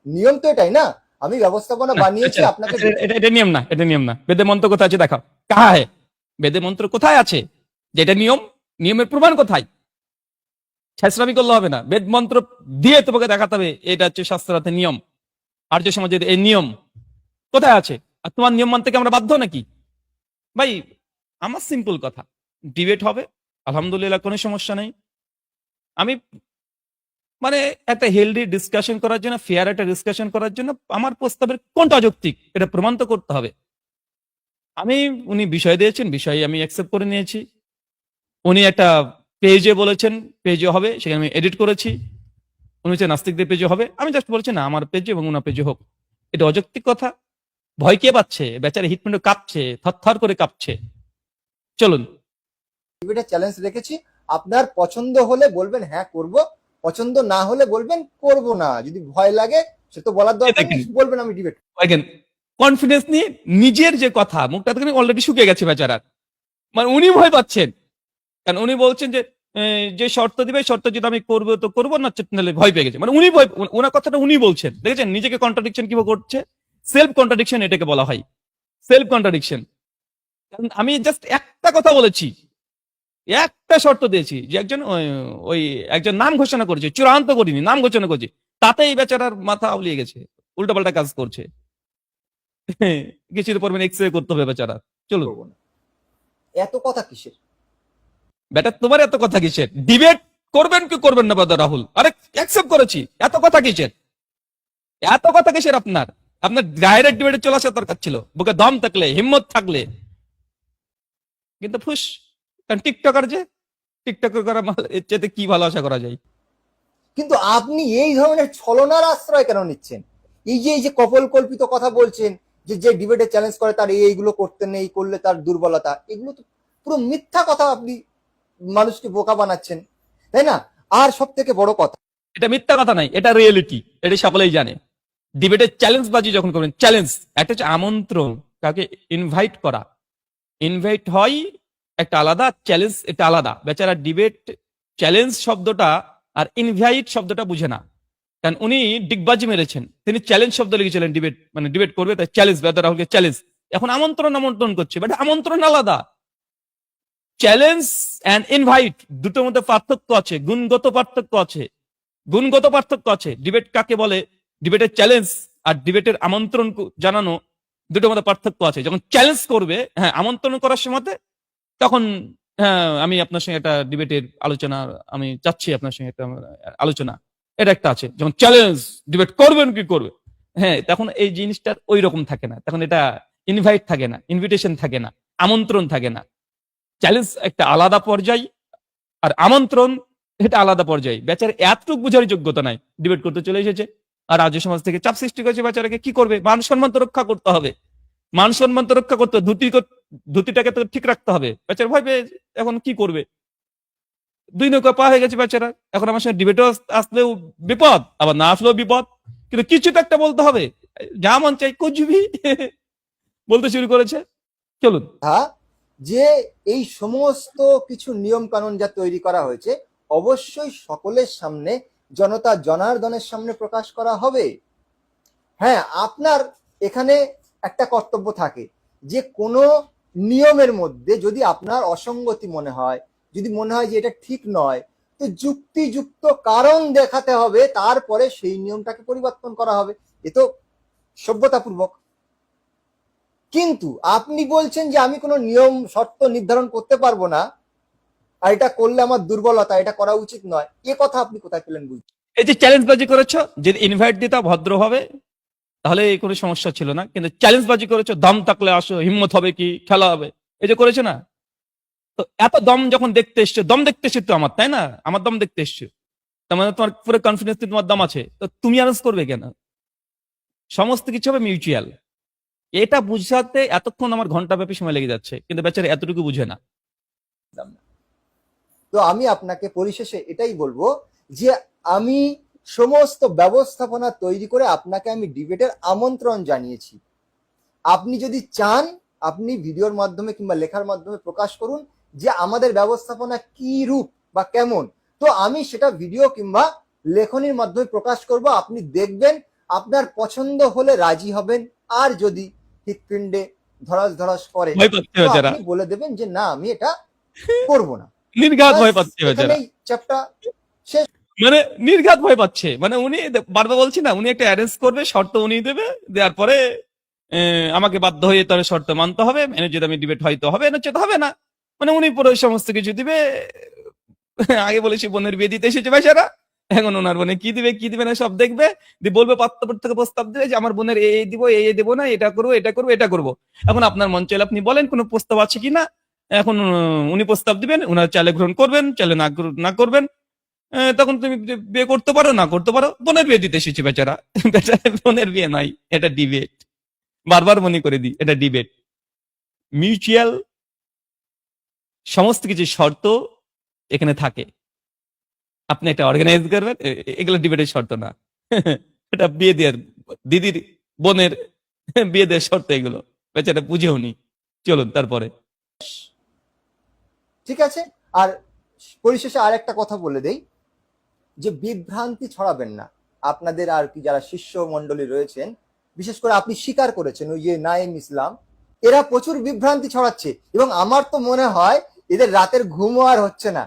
নিয়ম তো এটাই না, আমি ব্যবস্থাপনা বানিয়েছি আপনাকে। এটা নিয়ম না, এটা নিয়ম না। বেদে মন্ত্র কোথায় আছে দেখাও, কাহা হে? বেদে মন্ত্র কোথায় আছে যে এটা নিয়ম? নিয়মের প্রমাণ কোথায়? ছেঁচড়ামি করলে হবে না, বেদ মন্ত্র দিয়ে তোমাকে দেখাতে হবে এটা হচ্ছে শাস্ত্রার্থে নিয়ম। আর্য সমাজের এই নিয়ম কোথায় আছে? আর তোমার নিয়ম মানতে কি আমরা বাধ্য নাকি? ভাই আমার সিম্পল কথা, ডিবেট হবে, আলহামদুলিল্লাহ কোনো সমস্যা নেই। আমি মানে একটা হেলদি ডিসকাশন করার জন্য, ফেয়ার একটা ডিসকাশন করার জন্য আমার প্রস্তাবের কোনটা অযৌক্তিক এটা প্রমাণ তো করতে হবে। উনি বিষয় দিয়েছেন, বিষয় আমি অ্যাকসেপ্ট করে নিয়েছি। উনি একটা পেজে বলেছেন পেজে হবে, সেখানে আমি এডিট করেছি। উনি হচ্ছে নাস্তিকদের পেজে হবে, আমি জাস্ট বলছি না আমার পেজে এবং ওনার পেজে হোক। এটা অযৌক্তিক কথা। ভয় কে পাচ্ছে? বেচারা হিটমেন্ট কাঁপছে, থরথর করে কাঁপছে। চলুন, চ্যালেঞ্জ রেখেছি, আপনার পছন্দ হলে বলবেন হ্যাঁ করব, পছন্দ না হলে বলবেন করব না। যদি ভয় লাগে সে তো বলার দরকার নেই, বলবেন আমি ডিবেট। কনফিডেন্স নিয়ে নিজের যে কথা, মুখটা তো অলরেডি শুকিয়ে গেছে বেচারার, মানে উনি ভয় পাচ্ছেন। কারণ উনি বলছেন যে শর্ত দিবে, শর্ত যদি আমি করবো তো করবো, না নাহলে ভয় পেয়ে গেছে। মানে উনি ভয়, ওনার কথাটা উনি বলছেন, দেখেছেন নিজেকে কন্ট্রাডিকশন কিভাবে করছে। সেলফ কন্ট্রাডিকশন এটাকে বলা হয়, সেলফ কন্ট্রাডিকশন। কারণ আমি জাস্ট একটা কথা বলেছি, একটা শর্ত দিয়েছি যে ওই একজন নাম ঘোষণা করেছে, চূড়ান্ত করিনি, নাম ঘোষণা করছি, তাতেই বেচারার মাথা আউলিয়ে গেছে, উল্টাপাল্টা কাজ করছে। কিছুর পর এক্সরে করতে হবে বেচারা। চলুন, এত কথা কিসের? বেটা তোমার এত কথা কিসের? ডিবেট করবেন কি করবেন না ব্রাদার রাহুল? আরে অ্যাকসেপ্ট করেছি, এত কথা কিসের? এত কথা কিসের আপনার? আপনার ডাইরেক্ট ডিবেটে চলে আসার দরকার ছিল, বুকে দম থাকলে, হিম্মত থাকলে। কিন্তু ফুস, কারণ টিকটকার যে, টিকটক করা এর চেয়ে কি ভালো আশা করা যায়? কিন্তু আপনি এই ধরনের ছলনার আশ্রয় কেন নিচ্ছেন? এই যে কপল কল্পিত কথা বলছেন, যে ডিবেটে চ্যালেঞ্জ করে তার এইগুলো করতে নেই, করলে তার দুর্বলতা, এগুলো তো পুরো মিথ্যা কথা। আপনি মানুষকে বোকা বানাচ্ছেন, তাই না? আর সব থেকে বড় কথা, এটা মিথ্যা কথা নাই, এটা রিয়েলিটি, এটা সকলেই জানে। ডিবেটের চ্যালেঞ্জ বাজি যখন করবেন, চ্যালেঞ্জ একটা হচ্ছে আমন্ত্রণ, কাকে ইনভাইট করা। ইনভাইট হয় একটা আলাদা, চ্যালেঞ্জ এটা আলাদা। বেচারা ডিবেট চ্যালেঞ্জ শব্দটা আর ইনভাইট শব্দটা বুঝে না, কারণ উনি ডিগবাজি মেরেছেন। তিনি চ্যালেঞ্জ শব্দ লিখেছিলেন, ডিবেট মানে ডিবেট করবে তাই চ্যালেঞ্জ, বেচারা রাহুলকে চ্যালেঞ্জ। এখন আমন্ত্রণ করছে, বাট আমন্ত্রণ আলাদা। চ্যালেঞ্জ এন্ড ইনভাইট দুটোর মধ্যে পার্থক্য আছে, গুণগত পার্থক্য আছে, গুণগত পার্থক্য আছে। ডিবেট কাকে বলে, ডিবেটের চ্যালেঞ্জ আর ডিবেটের আমন্ত্রণ জানানো, দুটোর মধ্যে পার্থক্য আছে। যখন চ্যালেঞ্জ করবে, হ্যাঁ আমন্ত্রণ করার সময় তখন হ্যাঁ আমি আপনার সঙ্গে একটা ডিবেটের আলোচনা, আমি চাচ্ছি আপনার সঙ্গে একটা আলোচনা, এটা একটা আছে। যখন চ্যালেঞ্জ, ডিবেট করবেন কি করবে, হ্যাঁ তখন এই জিনিসটা ওই রকম থাকে না, তখন এটা ইনভাইট থাকে না, ইনভিটেশন থাকে না, আমন্ত্রণ থাকে না। চ্যালেঞ্জ একটা আলাদা পর্যায়, আর আমন্ত্রণ এটা আলাদা পর্যায়ে। বেচারা এতটুকু বোঝার যোগ্যতা নাই, ডিবেট করতে চলে এসেছে। আর রাজ্য সমাজ থেকে চাপ সৃষ্টি করেছে, বেচারাকে কি করবে? মান সম্মান তো রক্ষা করতে হবে, মান সম্মান তো রক্ষা করতে হবে, ধুতিটাকে তো ঠিক রাখতে হবে। বেচারা ভয় পেয়ে এখন কি করবে? দুই নৌকা পা হয়ে গেছে বেচারা। এখন আমার সঙ্গে ডিবেটও আসলেও বিপদ, আবার না আসলেও বিপদ, কিন্তু কিছু তো একটা বলতে হবে। যা মন চাই কুচবি বলতে শুরু করেছে। চলুন, যে এই সমস্ত কিছু নিয়ম কানুন যা তৈরি করা হয়েছে অবশ্যই সকলের সামনে, জনতা জনার্দনের সামনে প্রকাশ করা হবে। হ্যাঁ, আপনার এখানে একটা কর্তব্য থাকে যে কোনো নিয়মের মধ্যে যদি আপনার অসঙ্গতি মনে হয়, যদি মনে হয় যে এটা ঠিক নয়, তো যুক্তিযুক্ত কারণ দেখাতে হবে, তারপরে সেই নিয়মটাকে পরিবর্তন করা হবে। এ তো সভ্যতাপূর্বক। কিন্তু আপনি বলছেন যে আমি কোনো নিয়ম শর্ত নির্ধারণ করতে পারবো না, আর এটা করলে আমার দুর্বলতা, এটা করা উচিত নয়, এ কথা আপনি কোথায় পেলেন? বুঝছি। এই যে চ্যালেঞ্জ বাজি করেছো, যে ইনভাইট দিতা ভদ্র হবে তাহলে কোনো সমস্যা ছিল না, কিন্তু চ্যালেঞ্জ বাজি করেছো, দম থাকলে আসো, হিম্মত হবে কি, খেলা হবে, এই যে করেছো না। তো এত দম যখন দেখতে এসছো, দম দেখতে এসছো তো আমার, তাই না? আমার দম দেখতে এসছো, তার মানে তোমার পুরো কনফিডেন্স, তোমার দম আছে, তো তুমি অ্যারেঞ্জ করবে কেন? সমস্ত কিছু হবে মিউচুয়াল। এটা বুঝাতে এতক্ষণ আমার ঘন্টা ব্যাপী সময় লেগে যাচ্ছে, কিন্তু বেচারা এতটুকু বুঝে না। তো আমি আপনাকে পরিশেষে এটাই বলবো যে আমি সমস্ত ব্যবস্থাপনা তৈরি করে আপনাকে আমি ডিবেটের আমন্ত্রণ জানিয়েছি। আপনি যদি চান, আপনি ভিডিওর মাধ্যমে কিংবা লেখার মাধ্যমে প্রকাশ করুন যে আমাদের ব্যবস্থাপনা কি রূপ বা কেমন। তো আমি সেটা ভিডিও কিংবা লেখনির মাধ্যমে প্রকাশ করব, আপনি দেখবেন, আপনার পছন্দ হলে রাজি হবেন, আর যদি হৃৎপিণ্ডে ধরাস ধরাস করে ভয় পাচ্ছে তো বেচারা, আপনি বলে দেবেন যে না, আমি এটা করব না। নির্ঘাত ব্যাস, ভয় পাচ্ছে বেচারা, এখানেই চ্যাপ্টার শেষ। মানে নির্ঘাত ভয় পাচ্ছে। মানে উনি বারবার বলছি না, উনি একটা অ্যারেঞ্জ করবে, শর্ত উনি দেবে, দেওয়ার পরে আমাকে বাধ্য হয়ে তার শর্ত মানতে হবে, মেনে যদি আমি ডিবেট হয়তো হবে, না চেতে হবে না। মানে উনি পুরো সমস্ত কিছু দিবে। আগে বলেছি বোনের বিয়ে দিতে এসেছে বেচারা, এখন ওনার বোনে কি দিবে কি দিবে না সব দেখবে, দিয়ে বলবে পাত্রপক্ষ থেকে প্রস্তাব দিবে যে আমার বোনের এই দিব, এই দেবো না, এটা করবো এটা করবো এটা করবো। এখন আপনার মন চাইলে আপনি বলেন কোনো প্রস্তাব আছে কিনা। এখন উনি প্রস্তাব দিবেন, ওনার চাইলে গ্রহণ করবেন, চাইলে না করবেন। তখন তুমি বিয়ে করতে পারো, না করতে পারো। বোনের বিয়ে দিতে এসেছি বেচারা, বেচারা বোনের বিয়ে নাই, এটা ডিবেট। বারবার মনে করে দিই, এটা ডিবেট। মিউচুয়াল সমস্ত কিছু শর্ত এখানে থাকে। আপনি একটা অর্গানাইজ করবেন, এগুলো ডিবেটের শর্ত না। এটা বিয়ে দেওয়ার, দিদির বোনের বিয়ে দেওয়ার শর্ত এগুলো, বেচারা বুঝেও নি। চলুন তারপরে। ঠিক আছে। আর পরিশেষে আর একটা কথা বলে দেই যে বিভ্রান্তি ছড়াবেন না। আপনাদের আর কি যারা শিষ্য মন্ডলী রয়েছেন, বিশেষ করে আপনি স্বীকার করেছেন ওই যে নাইম ইসলাম, এরা প্রচুর বিভ্রান্তি ছড়াচ্ছে, এবং আমার তো মনে হয় এদের রাতের ঘুমও আর হচ্ছে না।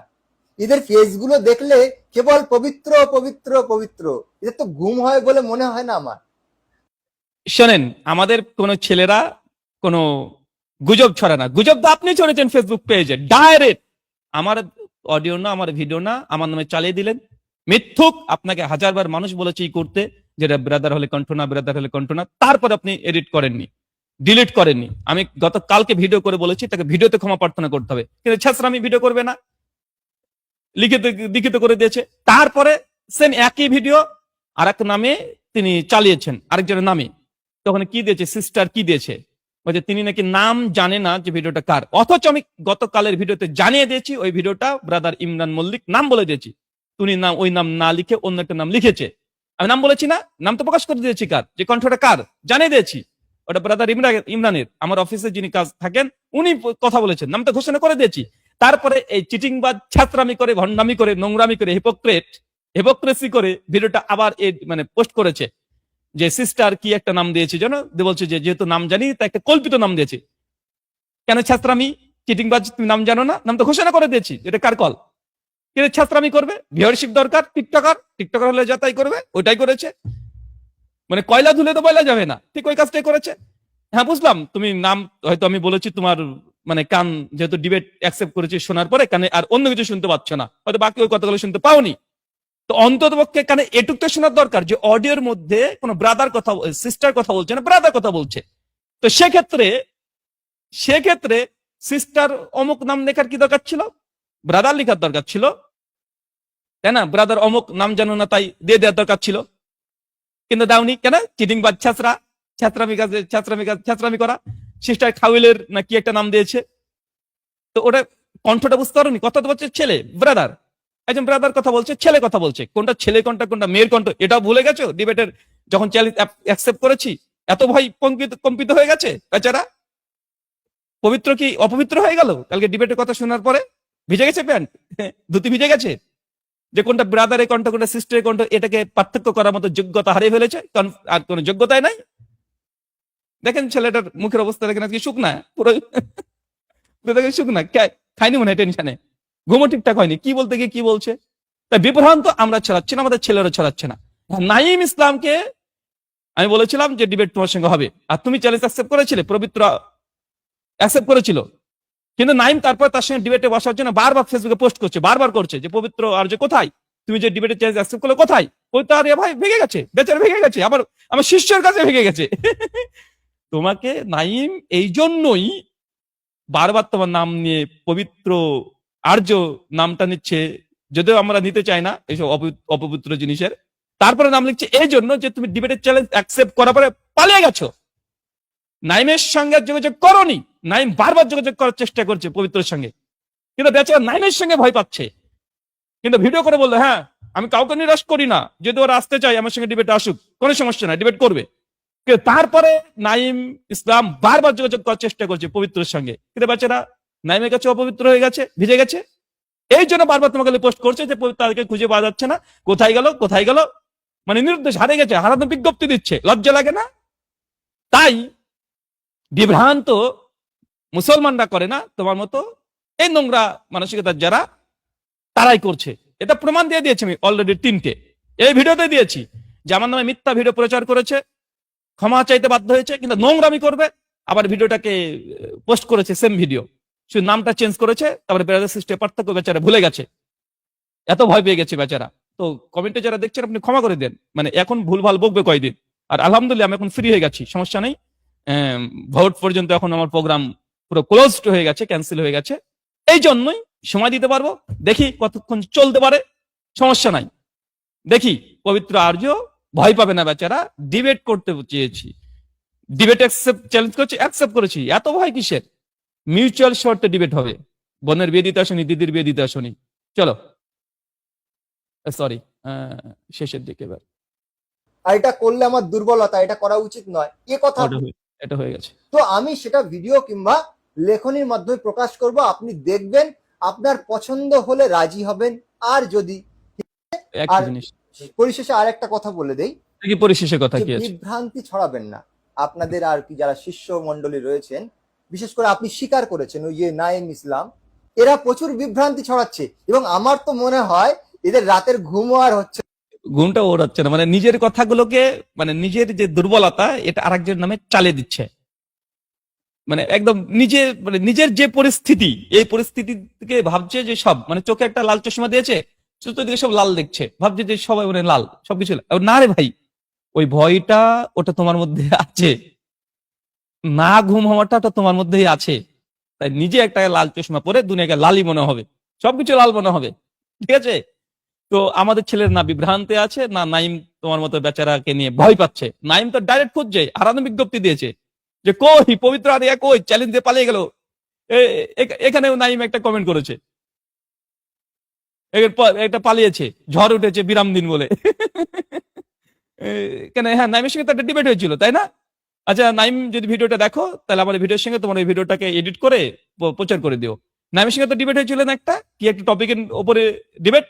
এদের ফেসগুলো দেখলে কেবল পবিত্র পবিত্র পবিত্র, এদের তো ঘুম হয় বলে মনে হয় না আমার। শোনেন, আমাদের কোন ছেলেরা কোনো গুজব ছড়া না। গুজব তো আপনি ছড়েছেন ফেসবুক পেজে ডাইরেক্ট, আমার অডিও না, আমার ভিডিও না, আমার নামে চালিয়ে দিলেন। মিথ্যুক, আপনাকে হাজারবার মানুষ বলেছে এই করতে, যেটা ব্রাদার হলে কণ্ঠ না, ব্রাদার হলে কণ্ঠ না, তারপর আপনি এডিট করেননি, ডিলিট করেননি। আমি গতকালকে ভিডিও করে বলেছি তাকে ভিডিওতে ক্ষমা প্রার্থনা করতে হবে, কিন্তু ছাত্রামি ভিডিও করবে না, লিখিত লিখিত করে দিয়েছে। তারপরে সেম একই ভিডিও আর এক নামে তিনি চালিয়েছেন, আরেকজনের নামে। তখন কি দিয়েছে, সিস্টার কি দিয়েছে, বলছে তিনি নাকি নাম জানে না যে ভিডিওটা কার, অথচ আমি গতকালের ভিডিওতে জানিয়ে দিয়েছি ওই ভিডিওটা ব্রাদার ইমরান মল্লিক, নাম বলে দিয়েছি। তুমি নাম, ওই নাম না লিখে অন্য একটা নাম লিখেছে। আমি নাম বলেছি না, নাম তো প্রকাশ করে দিয়েছি কার, যে কণ্ঠটা কার জানিয়ে দিয়েছি, ওটা ব্রাদার ইমরানের। আমার অফিসে যিনি কাজ থাকেন উনি কথা বলেছেন, নাম তো ঘোষণা করে দিয়েছি। তারপরে এই চিটিংবাজ, ছাত্রামি করে, ভণ্ডামি করে, নোংরামি করে, হিপোক্রেসি করে ভিডিওটা আবার মানে পোস্ট করেছে, যে সিস্টার কি একটা নাম দিয়েছে যেন, বলছে যে যেহেতু নাম জানি তাই একটা কল্পিত নাম দিয়েছে। কেন ছাত্রামি, চিটিংবাজ, তুমি নাম জানো না, নাম তো ঘোষণা করে দিয়েছি, এটা কার কল? কিন্তু ছাত্রামি করবে, ভিউয়ারশিপ দরকার, টিকটকার হলে যা তাই করবে, ওইটাই করেছে। মানে কয়লা ধুলে তো বয়লা যাবে না, ঠিক ওই কাজটাই করেছে। হ্যাঁ বুঝলাম, তুমি নাম হয়তো আমি বলেছি, তোমার মানে কান যেহেতু ডিবেট অ্যাকসেপ্ট করেছি, শোনার পরে কানে আর অন্য কিছু শুনতে পাচ্ছ না, হয়তো বাকি ওই কথাগুলো শুনতে পাওনি। তো অন্তত পক্ষে কানে এটুক তো শোনার দরকার যে অডিওর মধ্যে কোনো ব্রাদার কথা, সিস্টার কথা বলছে না, ব্রাদার কথা বলছে। তো সেক্ষেত্রে সিস্টার অমুক নাম লেখার কি দরকার ছিল, ব্রাদার লেখার দরকার ছিল, তাই না? ব্রাদার অমুক নাম জানো না তাই দিয়ে দেওয়ার দরকার ছিল, কিন্তু দাওনি কেন? চিটিং বা ছাত্রামি করা। সিস্টার খাউইলের না কি একটা নাম দিয়েছে, তো ওটা কণ্ঠটা বুঝতে পারোনি, কথা তো বলছে ছেলে, ব্রাদার, একজন ব্রাদার কথা বলছে, ছেলে কথা বলছে, কোনটা ছেলে কোনটা কোনটা মেয়ের কণ্ঠ এটাও ভুলে গেছো ডিবেটের যখন চ্যালেঞ্জ অ্যাকসেপ্ট করেছি। এত ভয় কম্পিত হয়ে গেছে বেচারা, পবিত্র কি অপবিত্র হয়ে গেল কালকে ডিবেটের কথা শোনার পরে? ভিজে গেছে প্যান্ট, ধুতি ভিজে গেছে, যে কোনটা ব্রাদারের কণ্ঠ কোনটা সিস্টারের কণ্ঠ এটাকে পার্থক্য করার মতো যোগ্যতা হারিয়ে ফেলেছে, আর কোনো যোগ্যতাই নাই। দেখেন ছেলেটার মুখের অবস্থা দেখেন, আজকে শুকনা পুরো, দেখেন শুকনা, খাইনি মনে হয় টেনশনে, ঘুমও ঠিকঠাক হয়নি, কি বলতে গিয়ে কি বলছে। তাই বিভ্রান্ত আমরা ছড়াচ্ছি না, আমাদের ছেলেরা ছড়াচ্ছে না। নাঈম ইসলামকে আমি বলেছিলাম যে ডিবেট তোমার সঙ্গে হবে, আর তুমি চ্যালেঞ্জ অ্যাকসেপ্ট করেছিলে, পবিত্র অ্যাকসেপ্ট করেছিল, কিন্তু নাইম তারপর তার সঙ্গে ডিবেটে বসার জন্য বারবার ফেসবুকে পোস্ট করছে, বারবার করছে যে পবিত্র আর্য কোথায়, তুমি যে ডিবেটে চ্যালেঞ্জ অ্যাকসেপ্ট করলে কোথায়? পবিত্র আর্য ভাই ভেঙে গেছে, বেচারা ভেঙে গেছে, আবার আমার শিষ্যের কাছে ভেঙে গেছে। তোমাকে নাইম এই জন্যই বারবার তোমার নাম নিয়ে পবিত্র আর্য নামটা নিচ্ছে, যদিও আমরা নিতে চাই না এইসব অপবিত্র জিনিসের, তারপরে নাম লিখছে এই জন্য যে তুমি ডিবেটের চ্যালেঞ্জ অ্যাকসেপ্ট করার পরে পালিয়ে গেছো, নাইমের সঙ্গে যোগাযোগ করনি। নাইম বারবার যোগাযোগ করার চেষ্টা করছে পবিত্রের সঙ্গে, কিন্তু বেচারা নাইমের সঙ্গে ভয় পাচ্ছে, কিন্তু ভিডিও করে বললো হ্যাঁ আমি কাউকে নিরাশ করি না, যদি ওরা আসতে চাই আমার সঙ্গে ডিবেটে আসুক, কোনো সমস্যা নাই, ডিবেট করবে। কিন্তু তারপরে নাইম ইসলাম বারবার যোগাযোগ করার চেষ্টা করছে পবিত্রের সঙ্গে, কিন্তু বেচারা নাইমের কাছে অপবিত্র হয়ে গেছে, ভিজে গেছে। এই জন্য বারবার তোমাকে পোস্ট করছে যে তাদেরকে খুঁজে পাওয়া যাচ্ছে না, কোথায় গেল কোথায় গেল, মানে নিরুদ্দেশ হারিয়ে গেছে, হারানো বিজ্ঞপ্তি দিচ্ছে, লজ্জা লাগে না? তাই বিভ্রান্ত মুসলমানরা করে না, তোমার মতো এই নোংরা মানসিকতার যারা, তারাই করছে। এটা প্রমাণ দিয়ে দিয়েছি আমি অলরেডি 3টে, এই ভিডিওতে দিয়েছি যে আমার নামে মিথ্যা ভিডিও প্রচার করেছে, ক্ষমা চাইতে বাধ্য হয়েছে, কিন্তু নোংরামি করবে, আবার ভিডিওটাকে পোস্ট করেছে সেম ভিডিও, শুধু নামটা চেঞ্জ করেছে, তারপরে ব্রাদার সিস্টার পার্থক্য বেচারা ভুলে গেছে, এত ভয় পেয়ে গেছে বেচারা। তো কমেন্টে যারা দেখছেন আপনি ক্ষমা করে দেন, মানে এখন ভুলভাল বকবে কয়দিন, আর আলহামদুলিল্লাহ আমি এখন ফ্রি হয়ে গেছি, সমস্যা নেই। ভোট পর্যন্ত এখন আমার প্রোগ্রাম পুরো ক্লোজড হয়ে গেছে, ক্যান্সেল হয়ে গেছে, এই জন্যই সময় দিতে পারবো, দেখি কতক্ষণ চলতে পারে, সমস্যা নাই। দেখি পবিত্র আর্য ভয় পাবে না বেচারা, ডিবেট করতে চেয়েছি, ডিবেট চ্যালেঞ্জ করছি, অ্যাকসেপ্ট করেছি, এত ভয় কিসের? মিউচুয়াল শর্তে ডিবেট হবে, বোনের বিয়ে দিতে আসনি, দিদির বিয়ে দিতে আসনি, চলো সরি শেষের দিকে এবার। আর এটা করলে আমার দুর্বলতা, এটা করা উচিত নয়, এ কথা এটা হয়ে গেছে, তো আমি সেটা ভিডিও কিংবা লেখনির মাধ্যমে প্রকাশ করব, আপনি দেখবেন, আপনার পছন্দ হলে রাজি হবেন, আর যদি একই জিনিস। পরিশেষে আর একটা কথা বলে দেই, কি পরিশেষে কথা কি আছে? বিভ্রান্তি ছড়াবেন না, আপনাদের আর কি যারা শিষ্য মন্ডলী রয়েছেন, বিশেষ করে আপনি স্বীকার করেছেন ওই যে নাইম ইসলাম, এরা প্রচুর বিভ্রান্তি ছড়াচ্ছে, এবং আমার তো মনে হয় এদের রাতের ঘুমও আর হচ্ছে, ঘুমটা ওর হচ্ছে না, মানে নিজের কথাগুলোকে, মানে নিজের যে দুর্বলতা এটা আরেকজনের নামে চালিয়ে দিচ্ছে, মানে একদম নিজে, মানে নিজের যে পরিস্থিতি, এই পরিস্থিতি থেকে ভাবছে যে সব, মানে চোখে একটা লাল চশমা দিয়েছে, চতুর্দিকে সব লাল দেখছে, ভাবছে যে সবাই মানে লাল সবকিছু, না রে ভাই, ওই ভয়টা ওটা তোমার মধ্যে আছে, না ঘুম হওয়াটা তো তোমার মধ্যেই আছে, তাই নিজে একটা লাল চশমা পরে দুনিয়াকে লালই মনে হবে, সবকিছু লাল মনে হবে, ঠিক আছে? তো আমাদের ছেলের না বিভ্রান্তি আছে, না নাইম তোমার মতো বেচারাকে নিয়ে ভয় পাচ্ছে। নাইম তো ডাইরেক্ট খুঁজছে, হারানো বিজ্ঞপ্তি দিয়েছে যে কই পবিত্র আরিয়া, কই চ্যালেঞ্জ দিয়ে পালিয়ে গেল। এখানেও নাইম একটা কমেন্ট করেছে, একটা পালিয়েছে, ঝড় উঠেছে বিরাম দিন বলে। কেন, হ্যাঁ নাইমের সঙ্গে তো একটা ডিবেট হয়েছিল তাই না? আচ্ছা নাইম যদি ভিডিওটা দেখো, তাহলে আমার ভিডিওর সঙ্গে তোমার এই ভিডিওটাকে এডিট করে প্রচার করে দিও। নাইমের সঙ্গে তো ডিবেট হয়েছিল না একটা, কি একটা টপিকের উপরে ডিবেট,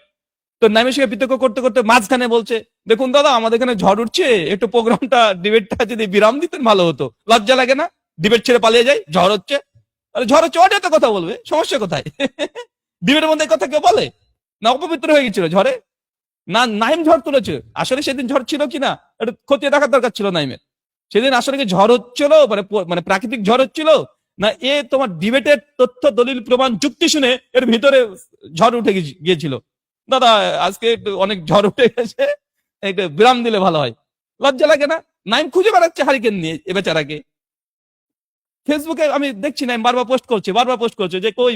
তো নাইমের সঙ্গে বিতর্ক করতে করতে মাঝখানে বলছে দেখুন দাদা আমাদের এখানে ঝড় উঠছে, একটু প্রোগ্রামটা ডিবেটটা যদি বিরাম দিতেন ভালো হতো, লজ্জা লাগে না? ডিবেট ছেড়ে পালিয়ে যায়, ঝড় হচ্ছে, আরে ঝড় হচ্ছে ওটা তো কথা বলবে, সমস্যা কোথায়? ডিবেটের মধ্যে কথা কেউ বলে না? অপবিত্র হয়ে গেছিল ঝড়ে, না নাইম ঝড় তুলেছে, আসলে সেদিন ঝড় ছিল কিনা এটা খতিয়ে দেখার দরকার ছিল নাইমের, সেদিন আসলে কি ঝড় হচ্ছিল, মানে প্রাকৃতিক ঝড় হচ্ছিল, না এ তোমার ডিবেটের তথ্য দলিল প্রমাণ যুক্তি শুনে এর ভিতরে ঝড় উঠে গিয়েছিল? দাদা আজকে একটু অনেক ঝড় উঠে গেছে, একটু বিরাম দিলে ভালো হয়, লজ্জা লাগে না? নাইম খুঁজে বেড়াচ্ছে হারিকেন নিয়ে এ বেচারাকে, ফেসবুকে আমি দেখছি নাইম বারবার পোস্ট করছে যে কই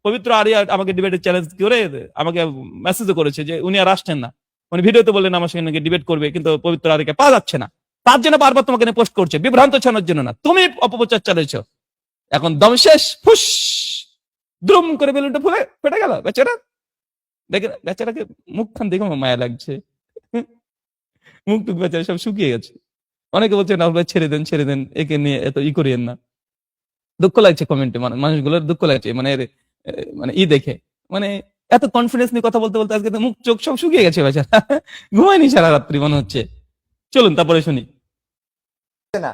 পবিত্র আরিয়া আমাকে ডিবেটের চ্যালেঞ্জ করে আমাকে মেসেজও করেছে যে উনি আর আসছেন না, উনি ভিডিওতে বললেন আমার সঙ্গে ডিবেট করবে, কিন্তু পবিত্র আরিয়াকে পাওয়া যাচ্ছে না, তার জন্য বারবার তোমাকে নিয়ে পোস্ট করছে, বিভ্রান্ত ছাড়ানোর জন্য না, তুমি অপপ্রচার চালিয়েছো। এখন দম শেষ, ফুস দ্রুম করে বেলুনটা ফুলে ফেটে গেল বেচারা, দেখে বেচারাকে মুখখান দেখে আমার মায়া লাগছে, মুখ টুক বেচারা সব শুকিয়ে গেছে। অনেকে বলছে না ভাই ছেড়ে দেন একে নিয়ে এত করিয়েন না, দুঃখ লাগছে কমেন্টে, মানুষগুলোর দুঃখ লাগছে, মানে মানে দেখে, মানে এত কনফিডেন্স নিয়ে কথা বলতে বলতে আজকে মুখ চোখ সব শুকিয়ে গেছে বেচারা, ঘুমায়নি সারা রাত্রি মনে হচ্ছে। চলুন তারপরে শুনি। না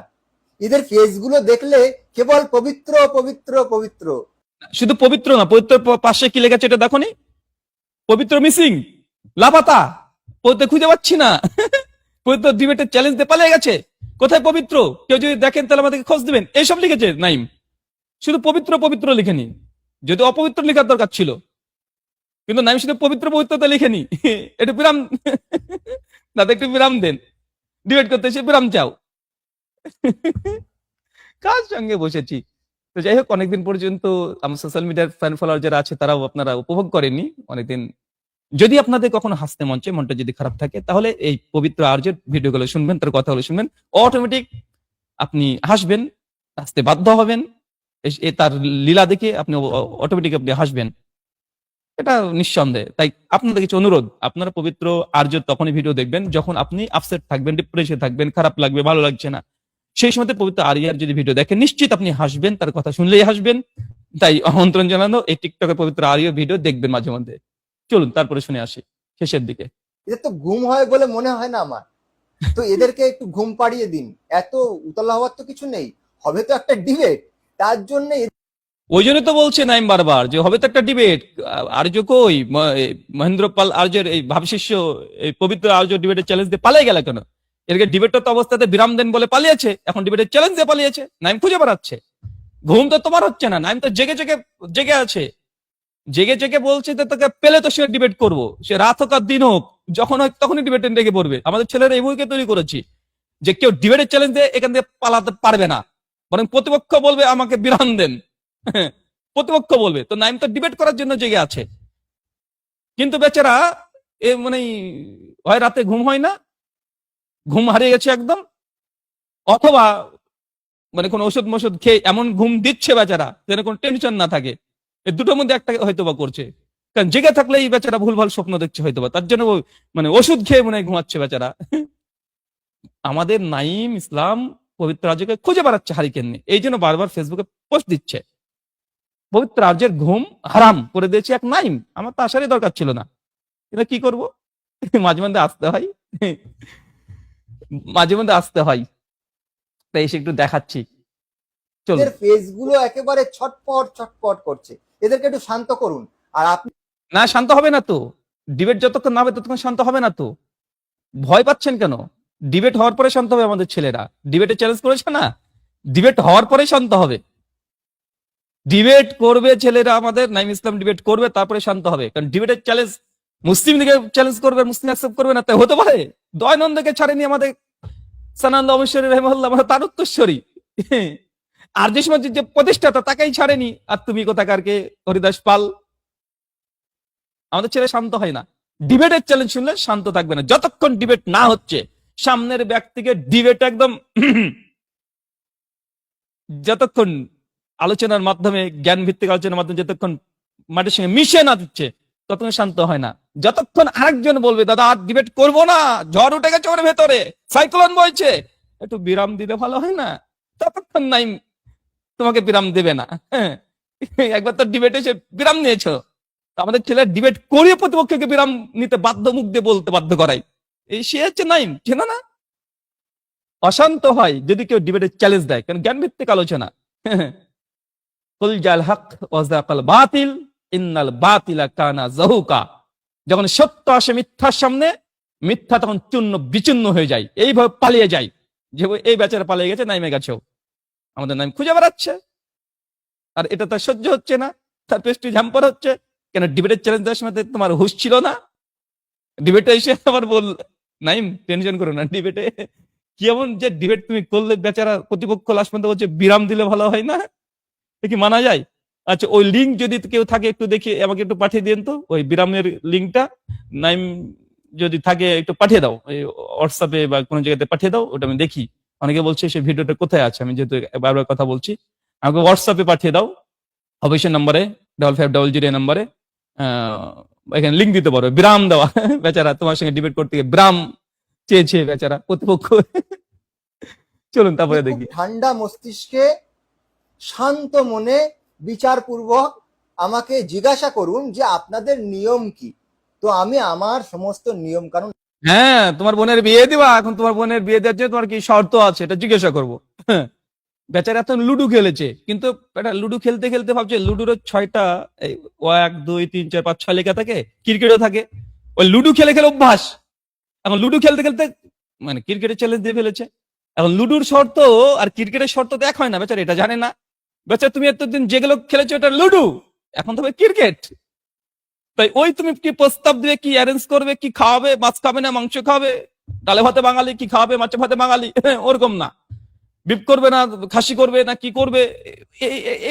এদের ফেসগুলো দেখলে কেবল পবিত্র পবিত্র পবিত্র, শুধু পবিত্র না, পবিত্র পাশে কি লেখা আছে এটা দেখো নি, পবিত্র মিসিং, লাপাতা, পবিত্র খুঁজে পাচ্ছি না। পবিত্র ডিবেটের চ্যালেঞ্জ দিয়ে পালিয়ে গেছে। কোথায় পবিত্র? কেউ যদি দেখেন তাহলে আমাদেরকে খোঁজ দিবেন। এইসব লিখেছে নাইম, শুধু পবিত্র পবিত্র লিখেনি, যদি অপবিত্র লেখার দরকার ছিল, কিন্তু নাইম শুধু পবিত্র পবিত্রতা লিখেনি। একটু বিরাম, দাদা একটু বিরাম দেন, ডিবেট করতে এসে বিরাম চাও। কার সঙ্গে বসেছি? তো যাই হোক, অনেকদিন পর্যন্ত আমার সোশ্যাল মিডিয়ার ফ্যান ফলোয়ার যারা আছে তারাও আপনারা উপভোগ করেননি অনেকদিন। যদি আপনাদের কখনো হাসতে মঞ্চে মনটা যদি খারাপ থাকে, তাহলে এই পবিত্র আর্যের ভিডিওগুলো শুনবেন, তার কথাগুলো শুনবেন, অটোমেটিক আপনি হাসবেন, হাসতে বাধ্য হবেন। তার লীলা দেখে আপনি অটোমেটিক আপনি হাসবেন, এটা নিঃসন্দেহে। তাই আপনাদের কিছু অনুরোধ, আপনারা পবিত্র আর্য তখনই ভিডিও দেখবেন যখন আপনি আপসেট থাকবেন, ডিপ্রেশনে থাকবেন, খারাপ লাগবে, ভালো লাগছে না। সেই সময় পবিত্র আর্যার যদি ভিডিও দেখেন, নিশ্চিত আপনি হাসবেন, তার কথা শুনলেই হাসবেন। তাই আমন্ত্রণ জানানো, এই টিকটকের পবিত্র আর্য ভিডিও দেখবেন মাঝে মধ্যে। চলুন তারপরে শুনে আসি শেষের দিকে। এদের তো ঘুম হয় বলে মনে হয় না আমার। তো এদেরকে একটু ঘুম পাড়িয়ে দিন, এত উতলা হওয়ার তো কিছু নেই। হবে তো একটা ডিবেট, তার জন্য ওই জন্য তো বলছে নাইম বারবার যে হবে তো একটা ডিবেট। আর্য কই, মহেন্দ্র পাল আর্যের এই ভাবশিষ্য এই পবিত্র আর্য ডিবেটের চ্যালেঞ্জ দিয়ে পালিয়ে গেল কেন? এরকে ডিবেটটা তো অবস্থাতে বিরাম দেন বলে পালিয়েছে, এখন ডিবেটের চ্যালেঞ্জ দিয়ে পালিয়েছে। নাইম খুঁজে বেড়াচ্ছে। ঘুম তো তোমার হচ্ছে না, নাইম তো জেগে জেগে জেগে আছে, জেগে জেগে বলছে যে তোকে পেলে তো সে ডিবেট করবো, সে রাত হোক আর দিন হোক, যখন হোক তখনই ডিবেটে লেগে পড়বে। আমাদের ছেলেরা এই বইকে তৈরি করেছি যে কেউ ডিবেটের চ্যালেঞ্জ দিয়ে এখান থেকে পালাতে পারবে না, বরং প্রতিপক্ষ বলবে আমাকে বিরাম দেন। প্রতিপক্ষ বলবে। তো নাইম তো ডিবেট করার জন্য জেগে আছে, কিন্তু বেচারা এ মানে হয় রাতে ঘুম হয় না, ঘুম হারিয়ে গেছে একদম, অথবা মানে কোন ওষুধ মষুধ খেয়ে এমন ঘুম দিচ্ছে বেচারা যেন কোনো টেনশন না থাকে। এই দুটোর মধ্যে একটা হয়তো বা করছে, কারণ জেগে থাকলে এই বেচারা ভুলভাল স্বপ্ন দেখছে হয়তো বা, তার জন্য মানে ওষুধ খেয়ে মনে হয় ঘুমাচ্ছে বেচারা। আমাদের নাইম ইসলাম পবিত্র রাজ্যকে খুঁজে বেড়াচ্ছে হারিকেন নিয়ে, এই জন্য বারবার ফেসবুকে পোস্ট দিচ্ছে। পবিত্র রাজ্যের ঘুম হারাম করে দিয়েছে এক নাইম। আমার তো আসারই দরকার ছিল না, এটা কি করব? মাঝে মধ্যে আসতে হয়, মাঝে মধ্যে আসতে হয়, তাই এসে একটু দেখাচ্ছি। চলুন। এদের ফেস গুলো একেবারে ছটপট ছটপট করছে, এদেরকে একটু শান্ত করুন। আর আপনি না, শান্ত হবে না তো, ডিবেট যতক্ষণ না হবে ততক্ষণ শান্ত হবে না তো। ভয় পাচ্ছেন কেন? ডিবেট হওয়ার পরে শান্ত হবে আমাদের ছেলেরা। ডিবেটে চ্যালেঞ্জ করেছে না, ডিবেট হওয়ার পরে শান্ত হবে। ডিবেট করবে ছেলেরা আমাদের, নাইম ইসলাম ডিবেট করবে, তারপরে শান্ত হবে। কারণ ডিবেটের চ্যালেঞ্জ মুসলিম দিকে চ্যালেঞ্জ করবে, মুসলিম অ্যাকসেপ্ট করবে না, তাই হতে পারে? দয়ানন্দকে ছাড়েনি আমাদের সানান্দ অমশ্বরী রহমুল্লাহ, আমরা তার উত্তরস্বরী। আর যে সময় যে প্রতিষ্ঠাতা তাকেই ছাড়েনি, আর তুমি কোথাকারকে হরিদাস পাল। আমাদের ছেলে শান্ত হয় না, ডিবেটের চ্যালেঞ্জ শুনলে শান্ত থাকবে না যতক্ষণ ডিবেট না হচ্ছে। সামনের ব্যক্তিকে ডিবেট একদম যতক্ষণ আলোচনার মাধ্যমে, জ্ঞান ভিত্তিক আলোচনার মাধ্যমে যতক্ষণ মাটির সঙ্গে মিশে না দিচ্ছে, ততক্ষণ শান্ত হয় না। যতক্ষণ আরেকজন বলবে দাদা আর ডিবেট করবো না, ঝড় উঠে গেছে ওর ভেতরে, সাইক্লোন বইছে, একটু বিরাম দিলে ভালো হয় না, ততক্ষণ নাই তোমাকে বিরাম দেবে না। হ্যাঁ, একবার তো ডিবেটে এসে বিরাম নিয়েছো, আমাদের ছেলে ডিবেট করিয়ে প্রতিপক্ষকে বিরাম নিতে বাধ্য, মুখ দিয়ে বলতে বাধ্য করাই। এই সে হচ্ছে নাইম, চেনা না? অশান্ত হয় যদি কেউ ডিবেটের চ্যালেঞ্জ দেয়, কারণ জ্ঞান ভিত্তিক আলোচনা। কুল জাল হক ওয়াজাকাল বাতিল ইন্নাল বাতিলা কানা যাহুকা। যখন সত্য আসে মিথ্যার সামনে, মিথ্যা তখন চূর্ণ বিচূর্ণ হয়ে যায়, এইভাবে পালিয়ে যায়। যে এই বেচারা পালিয়ে গেছে, নাইমে গেছেও, আমাদের নাইম খুঁজে বেড়াচ্ছে। আর এটা তার সহ্য হচ্ছে না, তার পেস্টি ঝাম্পার হচ্ছে। কেন ডিবেটের চ্যালেঞ্জ দেওয়ার সময় তোমার হুঁশ ছিল না? ডিবেটে এসে আবার বল নাইম টেনশন করো না, ডিবেটে কেমন যে ডিবেট তুমি করলে, বেচারা প্রতিপক্ষ লাস্ট পর্যন্ত বলছে বিরাম দিলে ভালো হয় না, কি মানা যায়? আচ্ছা, ওই লিঙ্ক যদি কেউ থাকে একটু দেখি, আমাকে একটু পাঠিয়ে দিন তো ওই বিরামের লিঙ্কটা। নাইম যদি থাকে একটু পাঠিয়ে দাও, ওই হোয়াটসঅ্যাপে বা কোনো জায়গাতে পাঠিয়ে দাও, ওটা আমি দেখি। অনেকে বলছে সেই ভিডিওটা কোথায় আছে, আমি যেহেতু বারবার কথা বলছি, আমাকে হোয়াটসঅ্যাপে পাঠিয়ে দাও, অবশ্যই নাম্বারে 5500 নাম্বারে এখানে লিঙ্ক দিতে পারো, বিরাম দেওয়া। বেচারা তোমার সঙ্গে ডিবেট করতে গিয়ে বিরাম চেয়েছে বেচারা প্রতিপক্ষ। চলুন তারপরে খুব দেখি। ঠান্ডা মস্তিষ্কে শান্ত মনে বিচারপূর্বক আমাকে জিজ্ঞাসা করুন যে আপনাদের নিয়ম কি। তো আমি আমার সমস্ত নিয়ম কানুন, হ্যাঁ, তোমার বোনের বিয়ে দিবা, এখন তোমার বোনের বিয়ে দেওয়ার জন্য তোমার কি শর্ত আছে এটা জিজ্ঞাসা করবো। বেচারা এত লুডু খেলেছে, কিন্তু এটা লুডু খেলতে খেলতে ভাবছে লুডুর 6টা 1 2 3 4 5 6 লেখা থাকে, ক্রিকেটও থাকে, ওই লুডো খেলে খেলে অভ্যাস। এখন লুডো খেলতে খেলতে মানে ক্রিকেটের চ্যালেঞ্জ দিয়ে ফেলেছে। এখন লুডুর শর্ত আর ক্রিকেটের শর্ত তো এক হয় না, বেচারা এটা জানে না। বেচারা তুমি এতদিন যেগুলো খেলেছো এটা লুডু, এখন তবে ক্রিকেট। তাই ওই তুমি কি প্রস্তাব দিয়ে কি অ্যারেঞ্জ করবে, কি খাওয়াবে, মাছ খাবে না মাংস খাবে, ডালে ভাতে বাঙালি কি খাওয়াবে মাছে ভাতে বাঙালি, ওরকম না। বিপ করবে না খাসি করবে না কি করবে,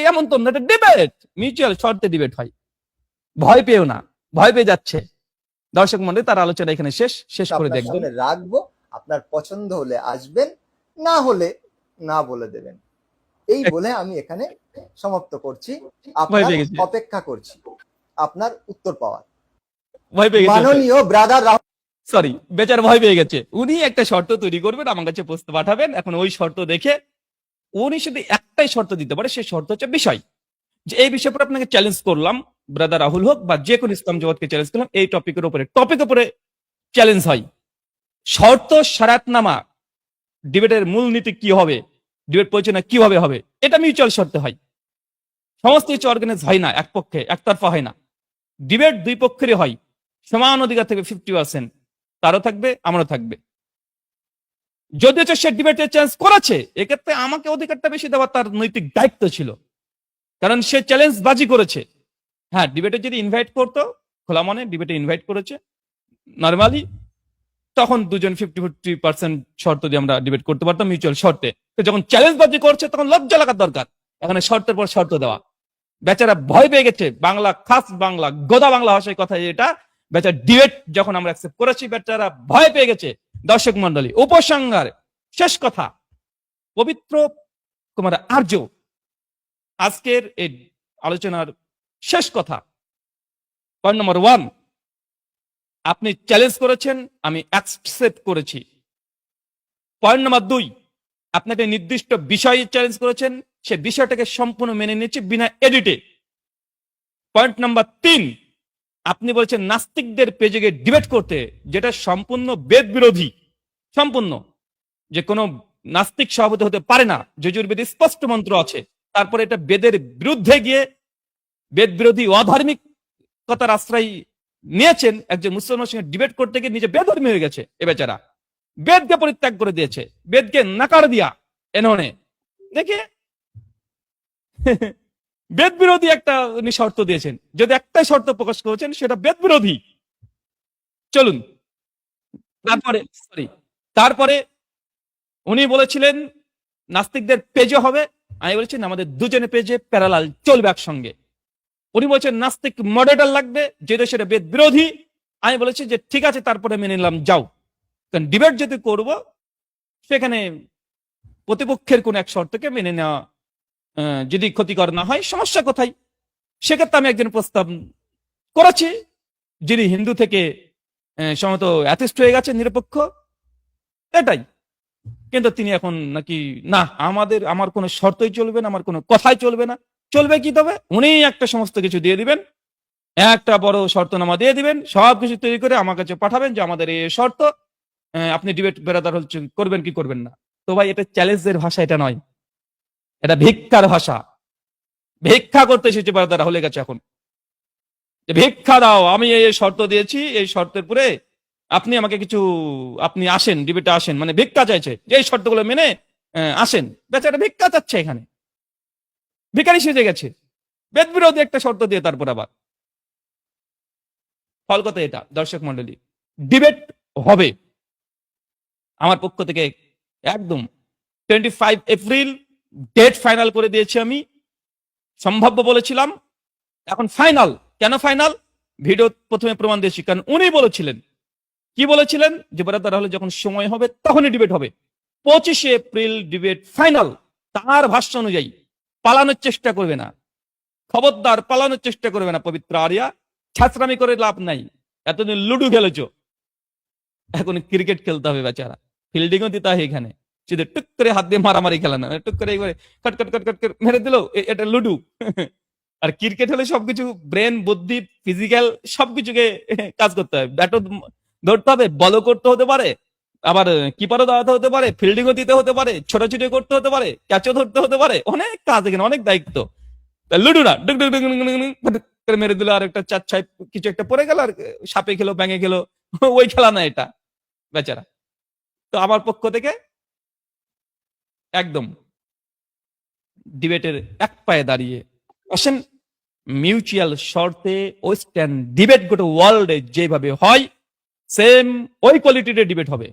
এমন তো না, এটা ডিবেট, মিউচুয়াল শর্তে ডিবেট হয়। ভয় পেও না, ভয় পেয়ে যাচ্ছে দর্শক মন্ডলী। তার আলোচনা এখানে শেষ করে আপনার দেখবেন। সামনে রাখবো, আপনার পছন্দ হলে আসবেন, না হলে না বলে দেবেন। এই বলে আমি এখানে সমাপ্ত করছি। আপনার পেয়ে গেছি। অপেক্ষা করছি আপনার উত্তর পাওয়ার। ভয় পেয়ে গেছে, মাননীয় ব্রাদার রাহুল, সরি বেচার ভয় পেয়ে গেছে। উনি একটা শর্ত তৈরি করবেন, আমার কাছে প্রস্তাব পাঠাবেন। এখন ওই শর্ত দেখে উনি শুধু একটাই শর্ত দিতে পারে, সেই শর্ত হচ্ছে বিষয়, যে এই বিষয়ের উপর আপনাকে চ্যালেঞ্জ করলাম, ব্রাদার রাহুল হোক বা যে কোনো ইসলাম জগৎকে চ্যালেঞ্জ করলাম, এই টপিকের উপরে চ্যালেঞ্জ হয়। শর্ত শরাতনামা, ডিবেটের মূলনীতি কি হবে, ডিবেট পরিচালনা কিভাবে হবে, এটা মিউচুয়াল শর্তে হয়। সমস্ত কিছু অর্গানাইজ হয় না এক পক্ষে, একতরফা হয় না। ডিবেট দুই পক্ষেরই হয়, সমান অধিকার থাকবে 50%, তারও থাকবে আমারও থাকবে। যদিও সে ডিবেটে চ্যালেঞ্জ করেছে, এক্ষেত্রে আমাকে অধিকারটা বেশি দেওয়ার তার নৈতিক দায়িত্ব ছিল, কারণ সে চ্যালেঞ্জ বাজি করেছে। হ্যাঁ, ডিবেটে যদি ইনভাইট করতো, খোলা মনে ডিবেটে ইনভাইট করেছে নর্মালি, তখন দুজন 50-50% শর্ত দিয়ে আমরা ডিবেট করতে পারতাম মিউচুয়াল শর্তে। তো যখন চ্যালেঞ্জ বাজি করছে তখন লজ্জা লাগার দরকার, এখানে শর্তের পর শর্ত দেওয়া। বেচারা ভয় পেয়ে গেছে, বাংলা খাস বাংলা গোদা বাংলা ভাষায় কথা এটা। বেচারা ডিবেট যখন আমরা অ্যাকসেপ্ট করেছি, বেচারা ভয় পেয়ে গেছে। দর্শক মন্ডলী, উপসংহার শেষ কথা, পবিত্র কুমার আর্য আজকের এই আলোচনার শেষ কথা। পয়েন্ট নম্বর 1, আপনি চ্যালেঞ্জ করেছেন, আমি অ্যাকসেপ্ট করেছি। পয়েন্ট নম্বর 2, আপনি একটা নির্দিষ্ট বিষয়ে চ্যালেঞ্জ করেছেন, সে বিষয়টাকে সম্পূর্ণ মেনে নিয়েছে বিনা এডিটে। পয়েন্ট নাম্বার 3, আপনি বলছেন নাস্তিকদের পেজে গিয়ে ডিবেট করতে, যেটা সম্পূর্ণ বেদ বিরোধী, সম্পূর্ণ, যে কোনো নাস্তিক সভাপতি হতে পারে না, যজুর্বেদে স্পষ্ট মন্ত্র আছে। তারপরে এটা বেদের বিরুদ্ধে গিয়ে বেদ বিরোধী অধার্মিকতার আশ্রয় নিয়েছেন। একজন মুসলমানের সঙ্গে ডিবেট করতে গিয়ে নিজে বেধর্মী হয়ে গেছে এ বেচারা, বেদকে পরিত্যাগ করে দিয়েছে, বেদকে নাকার দিয়া এনহনে দেখে বেদ বিরোধী একটা উনি শর্ত দিয়েছেন। যদি একটাই শর্ত প্রকাশ করেছেন সেটা বেদ বিরোধী। চলুন তারপরে উনি বলেছিলেন নাস্তিকদের পেজে হবে, আমি বলেছি আমাদের দুজনের পেজে প্যারালাল চলবে একসঙ্গে। উনি বলছেন নাস্তিক মডারেটর লাগবে, যেটা সেটা বেদ বিরোধী। আমি বলেছি যে ঠিক আছে, তারপরে মেনে নিলাম, যাও। কারণ ডিবেট যদি করব, সেখানে প্রতিপক্ষের কোন এক শর্তকে মেনে নেওয়া যদি ক্ষতিকর না হয়, সমস্যা কোথায়? সেক্ষেত্রে আমি একজন প্রস্তাব করেছি, যিনি হিন্দু থেকে সম্ভবত অ্যাথিস্ট হয়ে গেছে, নিরপেক্ষ, এটাই। কিন্তু তিনি এখন নাকি না, আমার কোনো শর্তই চলবে না, আমার কোনো কথাই চলবে না। চলবে কি তবে? উনি একটা সমস্ত কিছু দিয়ে দিবেন, একটা বড় শর্তনামা দিয়ে দিবেন, সবকিছু তৈরি করে আমার কাছে পাঠাবেন যে আমাদের এই শর্ত, আপনি ডিবেট বেরাদার হচ্ছে করবেন কি করবেন না। তো ভাই, এটা চ্যালেঞ্জের ভাষা, এটা নয়, এটা ভিক্ষার ভাষা। ভিক্ষা করতে এসেছে বেরাদার হলে গেছে এখন, যে ভিক্ষা দাও, আমি এই শর্ত দিয়েছি, এই শর্তের পরে আপনি আমাকে কিছু, আপনি আসেন ডিবেটে আসেন, মানে ভিক্ষা চাইছে যে এই শর্তগুলো মেনে আসেন। বেচারা ভিক্ষা চাচ্ছে, এখানে ভিখারি সেজে গেছে, বেদ বিরোধী একটা শর্ত দিয়ে। তারপর আবার ফল কথা এটা, দর্শক মন্ডলী, ডিবেট হবে আমার পক্ষ থেকে একদম 25 এপ্রিল ডেট ফাইনাল করে দিয়েছি আমি। সম্ভাব্য বলেছিলাম, এখন ফাইনাল। কেন ফাইনাল? ভিডিও প্রথমে প্রমাণ দিয়েছি, কারণ উনি বলেছিলেন, কি বলেছিলেন, যে বেরাদার হলে যখন সময় হবে তখনই ডিবেট হবে। 25 এপ্রিল ডিবেট ফাইনাল। তার ভাষ্য অনুযায়ী পালানোর চেষ্টা করবে না, খবরদার পালানোর চেষ্টা করবে না। পবিত্র আরিয়া, ছাত্রামি করে লাভ নাই, এতদিন লুডু খেলেছ, এখন ক্রিকেট খেলতে হবে। বেচারা ফিল্ডিংও দিতে হয় এখানে, শুধু টুক করে হাত দিয়ে মারামারি খেলা না, টুক করে একবারে কট কট কট কট মেরে দিল, এটা লুডু। আর ক্রিকেট হলে সবকিছু ব্রেন, বুদ্ধি, ফিজিক্যাল সবকিছুকে কাজ করতে হয়। ব্যাটও ধরতে হবে, বলও করতে হতে পারে, আবার কিপারও দাঁড়াতে হতে পারে, ফিল্ডিংও দিতে হতে পারে, ছোটাছুটি করতে হতে পারে, ক্যাচও ধরতে হতে পারে, অনেক কাজ এখানে, অনেক দায়িত্ব। লুডু না, ডুক ডুক ডুক করে মেরে দিল, আর একটা চার ছয় কিছু একটা পড়ে গেল, আর সাপে খেলো ব্যাঙে খেলো, ওই খেলা না এটা বেচারা। তো আমার পক্ষ থেকে একদম ডিবেটের এক পায়ে দাঁড়িয়ে আসেন, মিউচুয়াল শর্তে ওয়েস্টার্ন ডিবেট গোটা ওয়ার্ল্ডে যেভাবে হয় সেম ওই কোয়ালিটির ডিবেট হবে।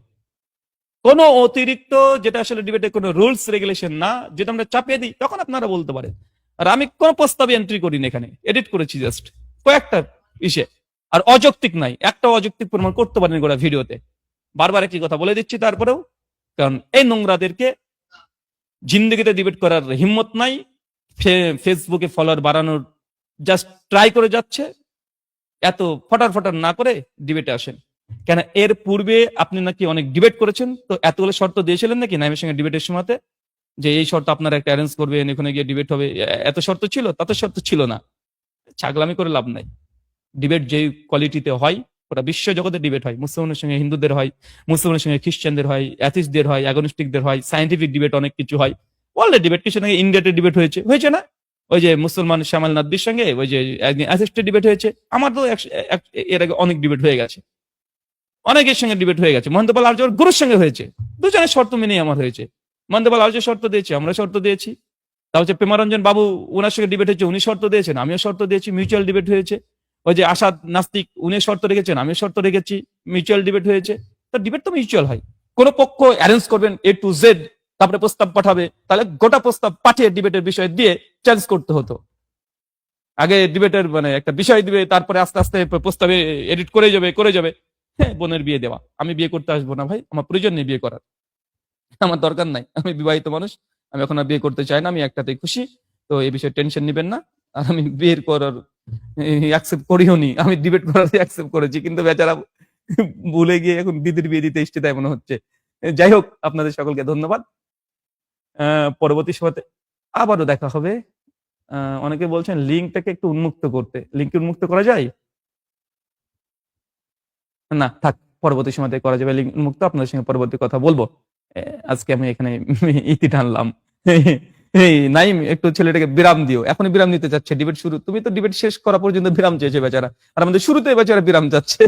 কোনো অতিরিক্ত যেটা আসলে ডিবেটে কোনো রুলস রেগুলেশন না, যেটা আমরা চাপিয়ে দিই, তখন আপনারা বলতে পারেন। আর আমি কোনো প্রস্তাবে এন্ট্রি করিনি, এখানে এডিট করেছি জাস্ট কয়েকটা ইসে। আর অযৌক্তিক নাই, একটা অযৌক্তিক প্রমাণ করতে পারেন গোটা ভিডিওতে। বারবার একই কথা বলে দিচ্ছি তারপরেও, কারণ এই নোংরাদেরকে জিন্দগিতে ডিবেট করার হিম্মত নাই, ফেসবুকে ফলোয়ার বাড়ানোর জাস্ট ট্রাই করে যাচ্ছে। এত ফটার ফটার না করে ডিবেটে আসেন। কেন এর পূর্বে আপনি নাকি অনেক ডিবেট করেছেন, তো এতগুলো শর্ত দিয়েছিলেন নাকি নাইমের সঙ্গে ডিবেটের সময়তে, যে এই শর্ত আপনারা একটা অ্যারেঞ্জ করবেন, এখানে গিয়ে ডিবেট হবে, এত শর্ত ছিল? তত শর্ত ছিল না। ছাগলামি করে লাভ নাই। ডিবেট যে কোয়ালিটিতে হয়, ওটা বিশ্ব জগতে ডিবেট হয়, মুসলমানের সঙ্গে হিন্দুদের হয়, মুসলমানের সঙ্গে খ্রিস্টানদের হয়, অ্যাথিস্টদের হয়, অ্যাগনস্টিকদের হয়, সায়েন্টিফিক ডিবেট অনেক কিছু হয়। ওয়ার্ল্ডের ডিবেট কিছু নাকি ইন্ডিয়াতে ডিবেট হয়েছে না? ওই যে মুসলমান শ্যামাল নাদ্দির সঙ্গে ওই যে অ্যাথিস্টের ডিবেট হয়েছে। আমার তো এর আগে অনেক ডিবেট হয়ে গেছে, অনেকের সঙ্গে ডিবেট হয়ে গেছে। মহেন্দ্রপাল আর্য গুরুর সঙ্গে হয়েছে, দুজনের শর্ত মেনেই আমার হয়েছে। মহেন্দ্রপাল আর্য শর্ত দিয়েছে, আমরা শর্ত দিয়েছি। তা হচ্ছে প্রেমারঞ্জন বাবু, ওনার সঙ্গে ডিবেট হয়েছে, উনি শর্ত দিয়েছেন, আমিও শর্ত দিয়েছি, মিউচুয়াল ডিবেট হয়েছে। ওই যে আসাদ নাস্তিক, উনি শর্ত রেখেছেন, আমিও শর্ত রেখেছি, মিউচুয়াল ডিবেট হয়েছে। তো ডিবেট তো মিউচুয়াল হয়। কোন পক্ষ অ্যারেঞ্জ করবেন A to Z, তারপরে প্রস্তাব পাঠাবে, তাহলে গোটা প্রস্তাব পাঠিয়ে ডিবেটের বিষয় দিয়ে চেঞ্জ করতে হতো। আগে ডিবেটের মানে একটা বিষয় দিবে, তারপরে আস্তে আস্তে প্রস্তাবে এডিট করে যাবে। হ্যাঁ, বোনের বিয়ে দেওয়া, আমি বিয়ে করতে আসবো না ভাই, আমার প্রয়োজন নেই বিয়ে করার, আমার দরকার নাই, আমি বিবাহিত মানুষ, আমি এখন আর বিয়ে করতে চাই না, আমি একটাতেই খুশি। তো এই বিষয়ে টেনশন নিবেন না। আর আমি বিয়ের করার অ্যাকসেপ্ট করিও নি, আমি ডিবেট করার অ্যাকসেপ্ট করেছি, কিন্তু বেচারা ভুলে গিয়ে এখন দিদির বিয়ে দিতে ইচ্ছে দেয় মনে হচ্ছে। যাই হোক, আপনাদের সকলকে ধন্যবাদ। পরবর্তী সময়তে আবারও দেখা হবে। অনেকে বলছেন লিঙ্কটাকে একটু উন্মুক্ত করতে, লিঙ্ক উন্মুক্ত করা যায় না? থাক, পরবর্তী সময়তে করা যাবে লিঙ্ক উন্মুক্ত, আপনাদের সঙ্গে পরবর্তী কথা বলবো। আজকে আমি এখানে ইতি টানলাম। এই নাইম, একটু ছেলেটাকে বিরাম দিও, এখনই বিরাম নিতে চাচ্ছে, ডিবেট শুরু, তুমি তো ডিবেট শেষ করা পর্যন্ত বিরাম চেয়েছে বেচারা, আর আমাদের শুরুতে বেচারা বিরাম চাচ্ছে।